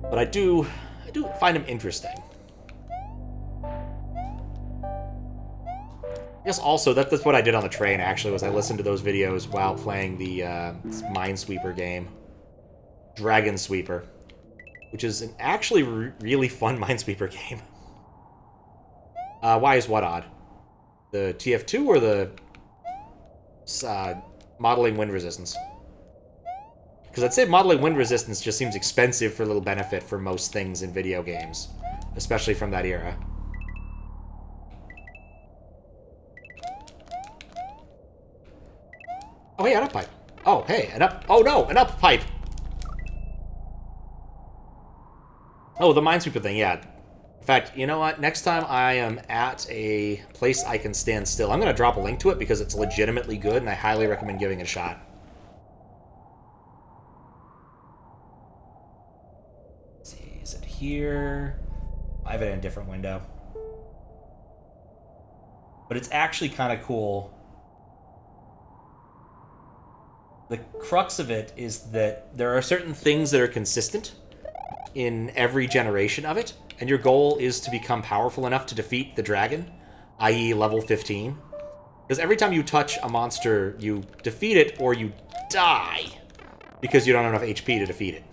S1: But I do find them interesting. I guess also, that's what I did on the train, actually, was I listened to those videos while playing the Minesweeper game. Dragon Sweeper. Which is an actually really fun Minesweeper game. Why is what odd? The TF2 or the modeling wind resistance? Because I'd say modeling wind resistance just seems expensive for little benefit for most things in video games. Especially from that era. Oh, hey, an up pipe. Oh, hey, an up... Oh, no, an up pipe. Oh, the Minesweeper thing, yeah. In fact, you know what? Next time I am at a place I can stand still, I'm going to drop a link to it because it's legitimately good, and I highly recommend giving it a shot. Let's see, is it here? I have it in a different window. But it's actually kind of cool. The crux of it is that there are certain things that are consistent in every generation of it, and your goal is to become powerful enough to defeat the dragon, i.e. level 15. Because every time you touch a monster, you defeat it or you die, because you don't have enough HP to defeat it.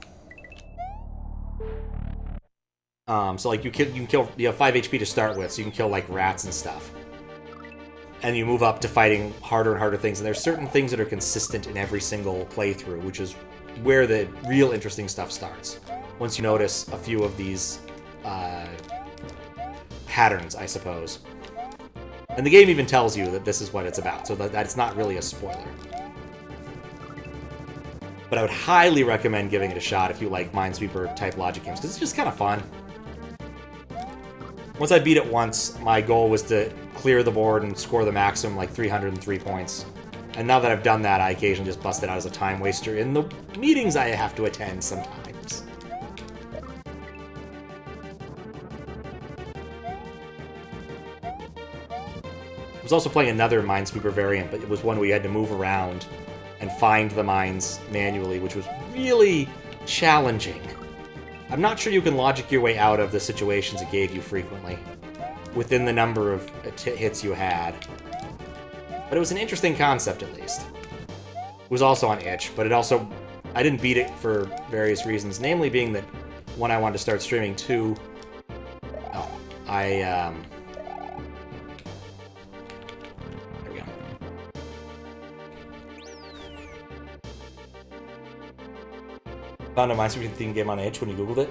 S1: So like you can kill, you have 5 HP to start with, so you can kill like rats and stuff. And you move up to fighting harder and harder things, and there's certain things that are consistent in every single playthrough, which is where the real interesting stuff starts. Once you notice a few of these patterns, I suppose. And the game even tells you that this is what it's about, so that it's not really a spoiler. But I would highly recommend giving it a shot if you like Minesweeper-type logic games, because it's just kind of fun. Once I beat it once, my goal was to clear the board and score the maximum, like 303 points. And now that I've done that, I occasionally just bust it out as a time waster in the meetings I have to attend sometimes. I was also playing another Minesweeper variant, but it was one where you had to move around and find the mines manually, which was really challenging. I'm not sure you can logic your way out of the situations it gave you frequently, within the number of hits you had. But it was an interesting concept, at least. It was also on itch, but I didn't beat it for various reasons, namely being that, one, I wanted to start streaming, two, there we go. Found a Minesweeper theme game on itch when you googled it.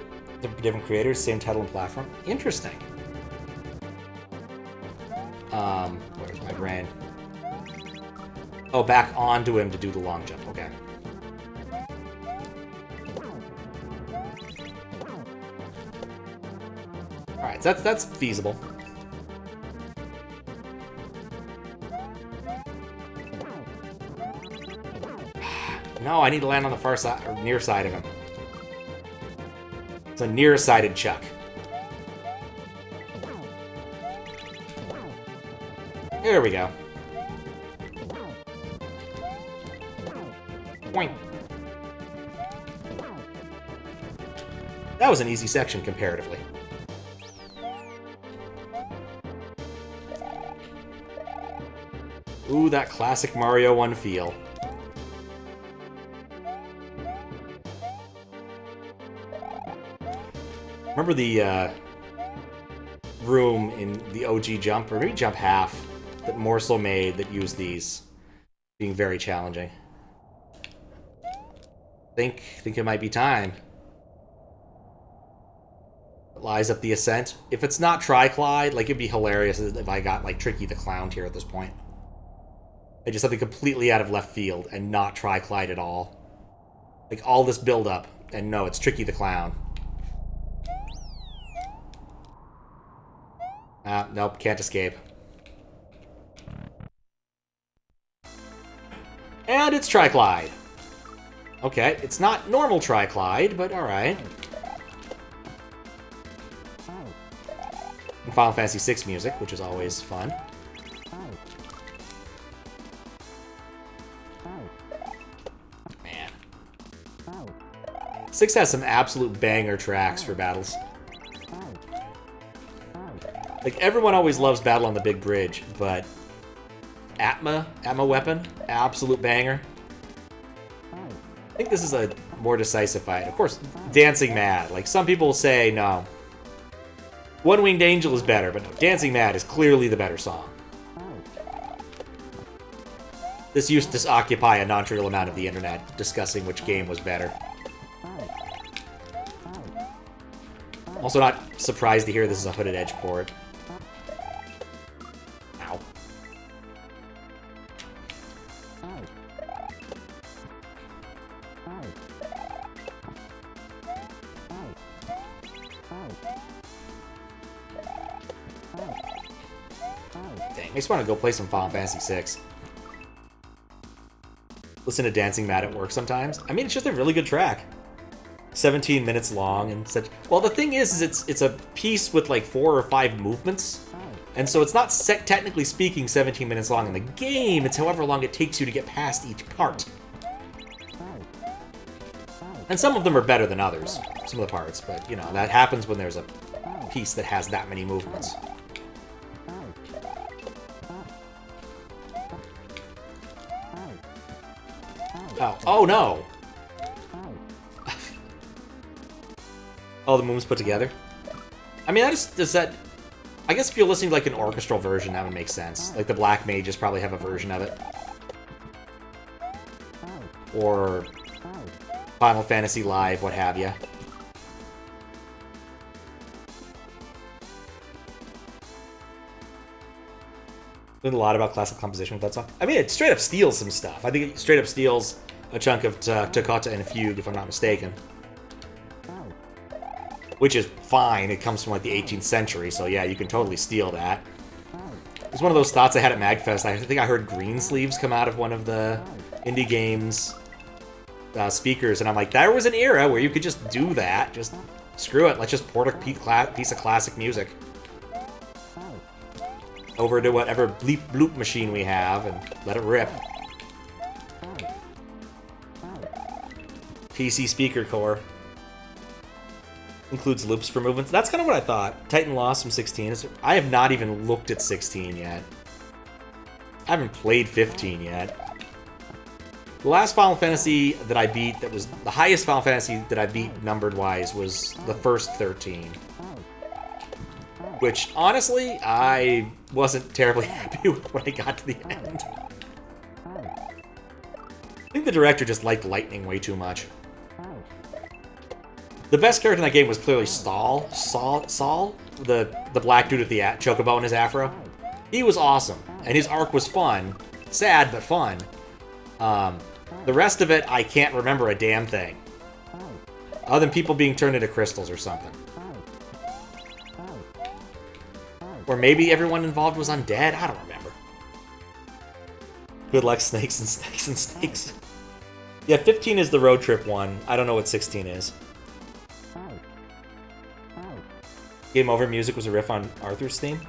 S1: Different creators, same title and platform. Interesting. Where's my brain? Oh, back onto him to do the long jump. Okay. Alright, so that's feasible. No, I need to land on the far side, or near side of him. It's a near-sided chuck. There we go. Boing. That was an easy section, comparatively. Ooh, that classic Mario 1 feel. Remember the room in the OG Jump, or maybe Jump Half, that Morsel made that used these being very challenging. Think it might be time. It lies up the ascent. If it's not Tri-Clyde, like, it'd be hilarious if I got, like, Tricky the Clown here at this point. I just something completely out of left field and not Tri-Clyde at all. Like, all this build-up, and no, it's Tricky the Clown. Nope, can't escape. And it's Tri-Clyde. Okay, it's not normal Tri-Clyde, but alright. And Final Fantasy VI music, which is always fun. Man. 6 has some absolute banger tracks for battles. Like, everyone always loves Battle on the Big Bridge, but Atma weapon, absolute banger. I think this is a more decisive fight. Of course, Dancing Mad. Like, some people say, no. One Winged Angel is better, but no, Dancing Mad is clearly the better song. This used to occupy a non-trivial amount of the internet, discussing which game was better. Also not surprised to hear this is a Hooded Edge port. Ow. Dang, makes me want to go play some Final Fantasy VI. Listen to Dancing Mad at work sometimes. I mean, it's just a really good track. 17 minutes long and such. Well, the thing is it's a piece with like 4 or 5 movements. And so it's not technically speaking 17 minutes long in the game. It's however long it takes you to get past each part. And some of them are better than others, some of the parts. But, you know, that happens when there's a piece that has that many movements. Oh no! Oh, the movements put together? I mean, does that... I guess if you're listening to, like, an orchestral version, that would make sense. Like, the Black Mages probably have a version of it. Or Final Fantasy Live, what have you. Learned a lot about classical composition with that song. I mean, it straight up steals some stuff. I think it straight up steals a chunk of Toccata and Fugue, if I'm not mistaken. Which is fine. It comes from like the 18th century, so yeah, you can totally steal that. It was one of those thoughts I had at MagFest. I think I heard Greensleeves come out of one of the indie games speakers, and I'm like, there was an era where you could just do that. Just screw it. Let's just port a piece of classic music over to whatever bleep bloop machine we have and let it rip. PC speaker core. Includes loops for movements. That's kind of what I thought. Titan Lost from 16. I have not even looked at 16 yet. I haven't played 15 yet. The last Final Fantasy that I beat, that was the highest Final Fantasy that I beat numbered-wise, was the first 13. Which, honestly, I wasn't terribly happy with when I got to the end. I think the director just liked lightning way too much. The best character in that game was clearly Saul, the black dude with the chocobo in his afro. He was awesome, and his arc was fun. Sad, but fun. The rest of it, I can't remember a damn thing. Other than people being turned into crystals or something. Or maybe everyone involved was undead? I don't remember. Good luck, snakes and snakes and snakes. Yeah, 15 is the road trip one. I don't know what 16 is. Game Over music was a riff on Arthur's theme.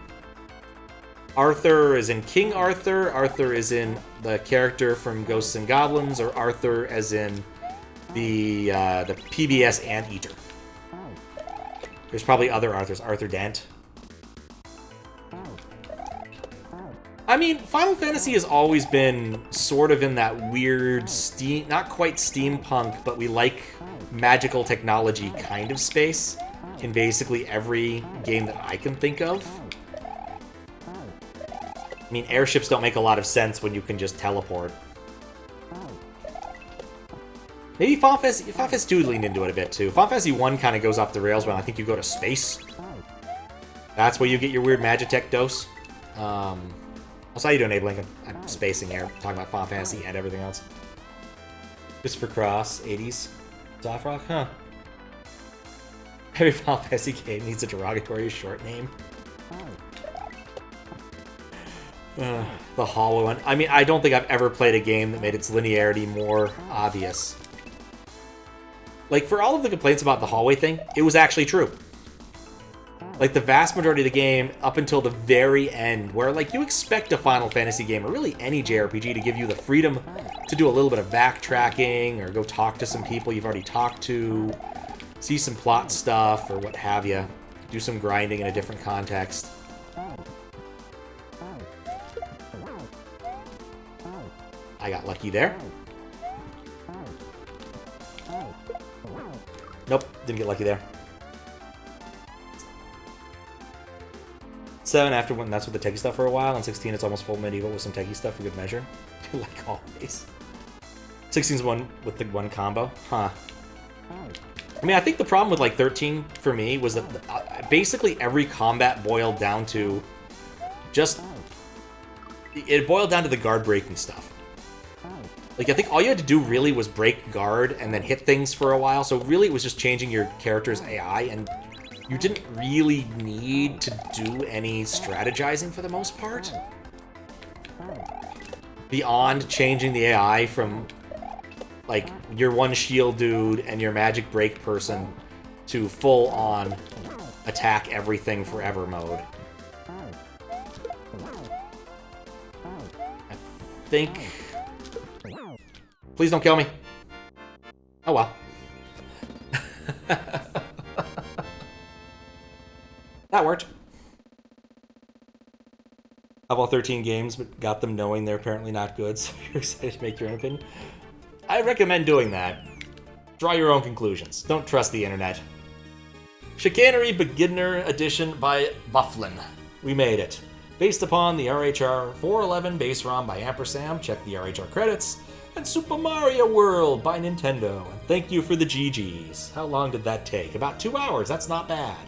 S1: Arthur is in King Arthur. Arthur is in the character from Ghosts and Goblins, or Arthur as in the PBS Anteater. There's probably other Arthurs. Arthur Dent. I mean, Final Fantasy has always been sort of in that weird steam, not quite steampunk, but we like magical technology kind of space in basically every game that I can think of. I mean, airships don't make a lot of sense when you can just teleport. Maybe Final Fantasy 2 leaned into it a bit, too. Final Fantasy 1 kind of goes off the rails when I think you go to space. That's where you get your weird Magitech dose. Also, how you doing, Abe Lincoln? I'm spacing here, talking about Final Fantasy and everything else. Christopher Cross, 80s. Soft rock? Huh. Every Final Fantasy game needs a derogatory short name. The Hollow one. I mean, I don't think I've ever played a game that made its linearity more obvious. Like, for all of the complaints about the hallway thing, it was actually true. Like, the vast majority of the game, up until the very end, where, like, you expect a Final Fantasy game, or really any JRPG, to give you the freedom to do a little bit of backtracking, or go talk to some people you've already talked to, see some plot stuff, or what have you, do some grinding in a different context. I got lucky there. Nope, didn't get lucky there. 7 after when that's with the techie stuff for a while, and 16 it's almost full medieval with some techie stuff for good measure. Like always. 16's one with the one combo. Huh. I mean, I think the problem with like 13 for me was that basically every combat boiled down to just... It boiled down to the guard breaking stuff. Like, I think all you had to do really was break guard and then hit things for a while, so really it was just changing your character's AI, and you didn't really need to do any strategizing for the most part. Beyond changing the AI from, like, your one shield dude and your magic break person to full-on attack everything forever mode. I think... Please don't kill me. Oh well. That worked. Of all 13 games, but got them knowing they're apparently not good, so you're excited to make your own opinion. I recommend doing that. Draw your own conclusions. Don't trust the internet. Chicanery Beginner Edition by Buflen. We made it. Based upon the RHR 411 base ROM by Ampersand, check the RHR credits, and Super Mario World by Nintendo. And thank you for the GGs. How long did that take? About 2 hours. That's not bad.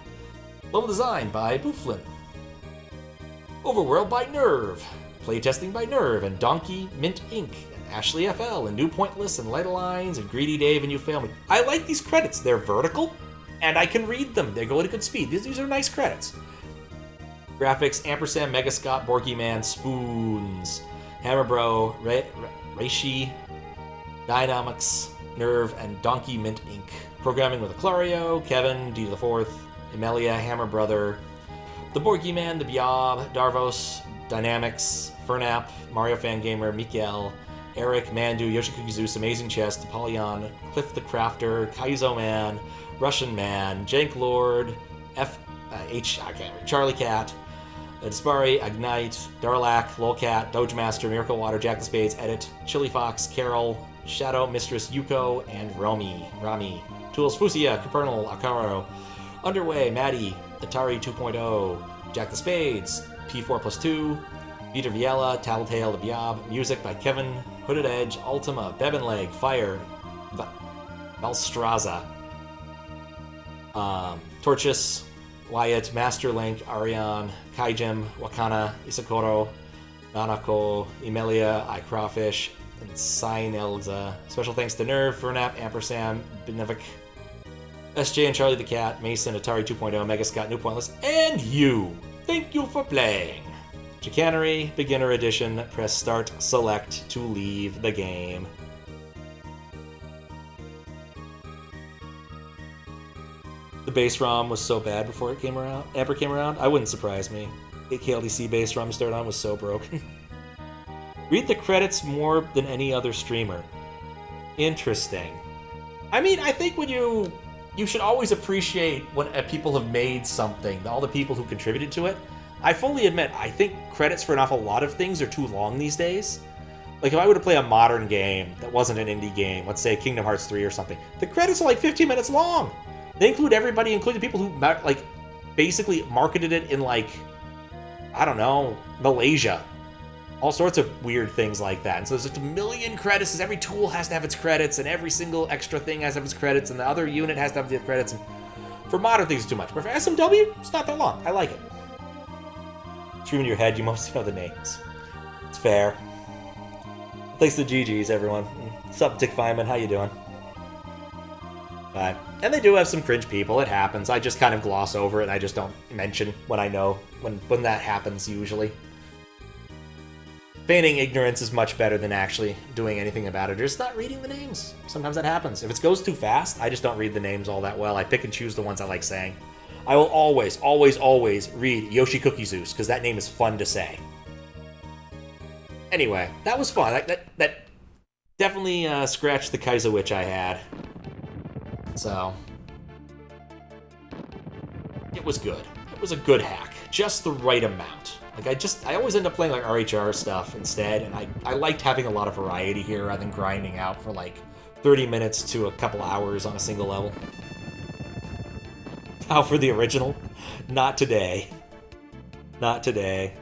S1: Level design by Buflen. Overworld by Nirv. Playtesting by Nirv and Donkey Mint Inc. Ashley FL, and New Pointless, and Light Lines, and Greedy Dave, and You Fail Me. I like these credits. They're vertical, and I can read them. They go at a good speed. These are nice credits. Graphics, Ampersand, Mega Scott, Borky Man, Spoons, Hammer Bro, Reishi, Dynamics, Nirv, and Donkey Mint Inc. Programming with Aclario, Kevin, D to the Fourth, Emelia, Hammer Brother, The Borky Man, The Biob, Darvos, Dynamics, Fernap, Mario Fangamer, Mikael, Eric, Mandu, Yoshikuki Zeus, Amazing Chest, Apollyon, Cliff the Crafter, Kaizo Man, Russian Man, Jank Lord, Charlie Cat, Dispari, Ignite, Darlak, Lolcat, Doge Master, Miracle Water, Jack the Spades, Edit, Chili Fox, Carol, Shadow, Mistress, Yuko, and Rami. Tools, Fusia, Capernal, Akaro, Underway, Maddie, Atari 2.0, Jack the Spades, P4+2, Peter Viella, Tattletale, The Biob, music by Kevin, Hooded Edge, Ultima, Bebenleg, Fire, Valstraza, Torchus, Wyatt, Master Link, Arion, Kaijim, Wakana, Isakoro, Nanako, Emelia, iCrawfish, and Sign Elza. Special thanks to Nerv, Fernap, Ampersand, Benevic, SJ and Charlie the Cat, Mason, Atari 2.0, Mega Scott, New Pointless, and you! Thank you for playing! Chicanery, Beginner Edition, press Start, Select to leave the game. The base ROM was so bad before it ever came around. I wouldn't surprise me. The KLDC base ROM started on was so broken. Read the credits more than any other streamer. Interesting. I mean, I think when you should always appreciate when people have made something, all the people who contributed to it. I fully admit, I think credits for an awful lot of things are too long these days. Like, if I were to play a modern game that wasn't an indie game, let's say Kingdom Hearts 3 or something, the credits are like 15 minutes long. They include everybody, including people who, like, basically marketed it in, like, I don't know, Malaysia. All sorts of weird things like that. And so there's just a million credits. Every tool has to have its credits, and every single extra thing has to have its credits, and the other unit has to have the credits. And for modern things, it's too much. But for SMW, it's not that long. I like it. Stream in your head, you mostly know the names. It's fair. Thanks to GG's, everyone. What's up, Dick Feynman? How you doing? Bye. And they do have some cringe people. It happens. I just kind of gloss over it, and I just don't mention when I know when that happens, usually. Feigning ignorance is much better than actually doing anything about it, or just not reading the names. Sometimes that happens. If it goes too fast, I just don't read the names all that well. I pick and choose the ones I like saying. I will always, always, always read Yoshi Cookie Zeus, because that name is fun to say. Anyway, that was fun. That definitely scratched the Kaizo itch I had. So, it was good. It was a good hack. Just the right amount. Like, I always end up playing, like, RHR stuff instead, and I liked having a lot of variety here rather than grinding out for, like, 30 minutes to a couple hours on a single level. Now for the original. Not today. Not today.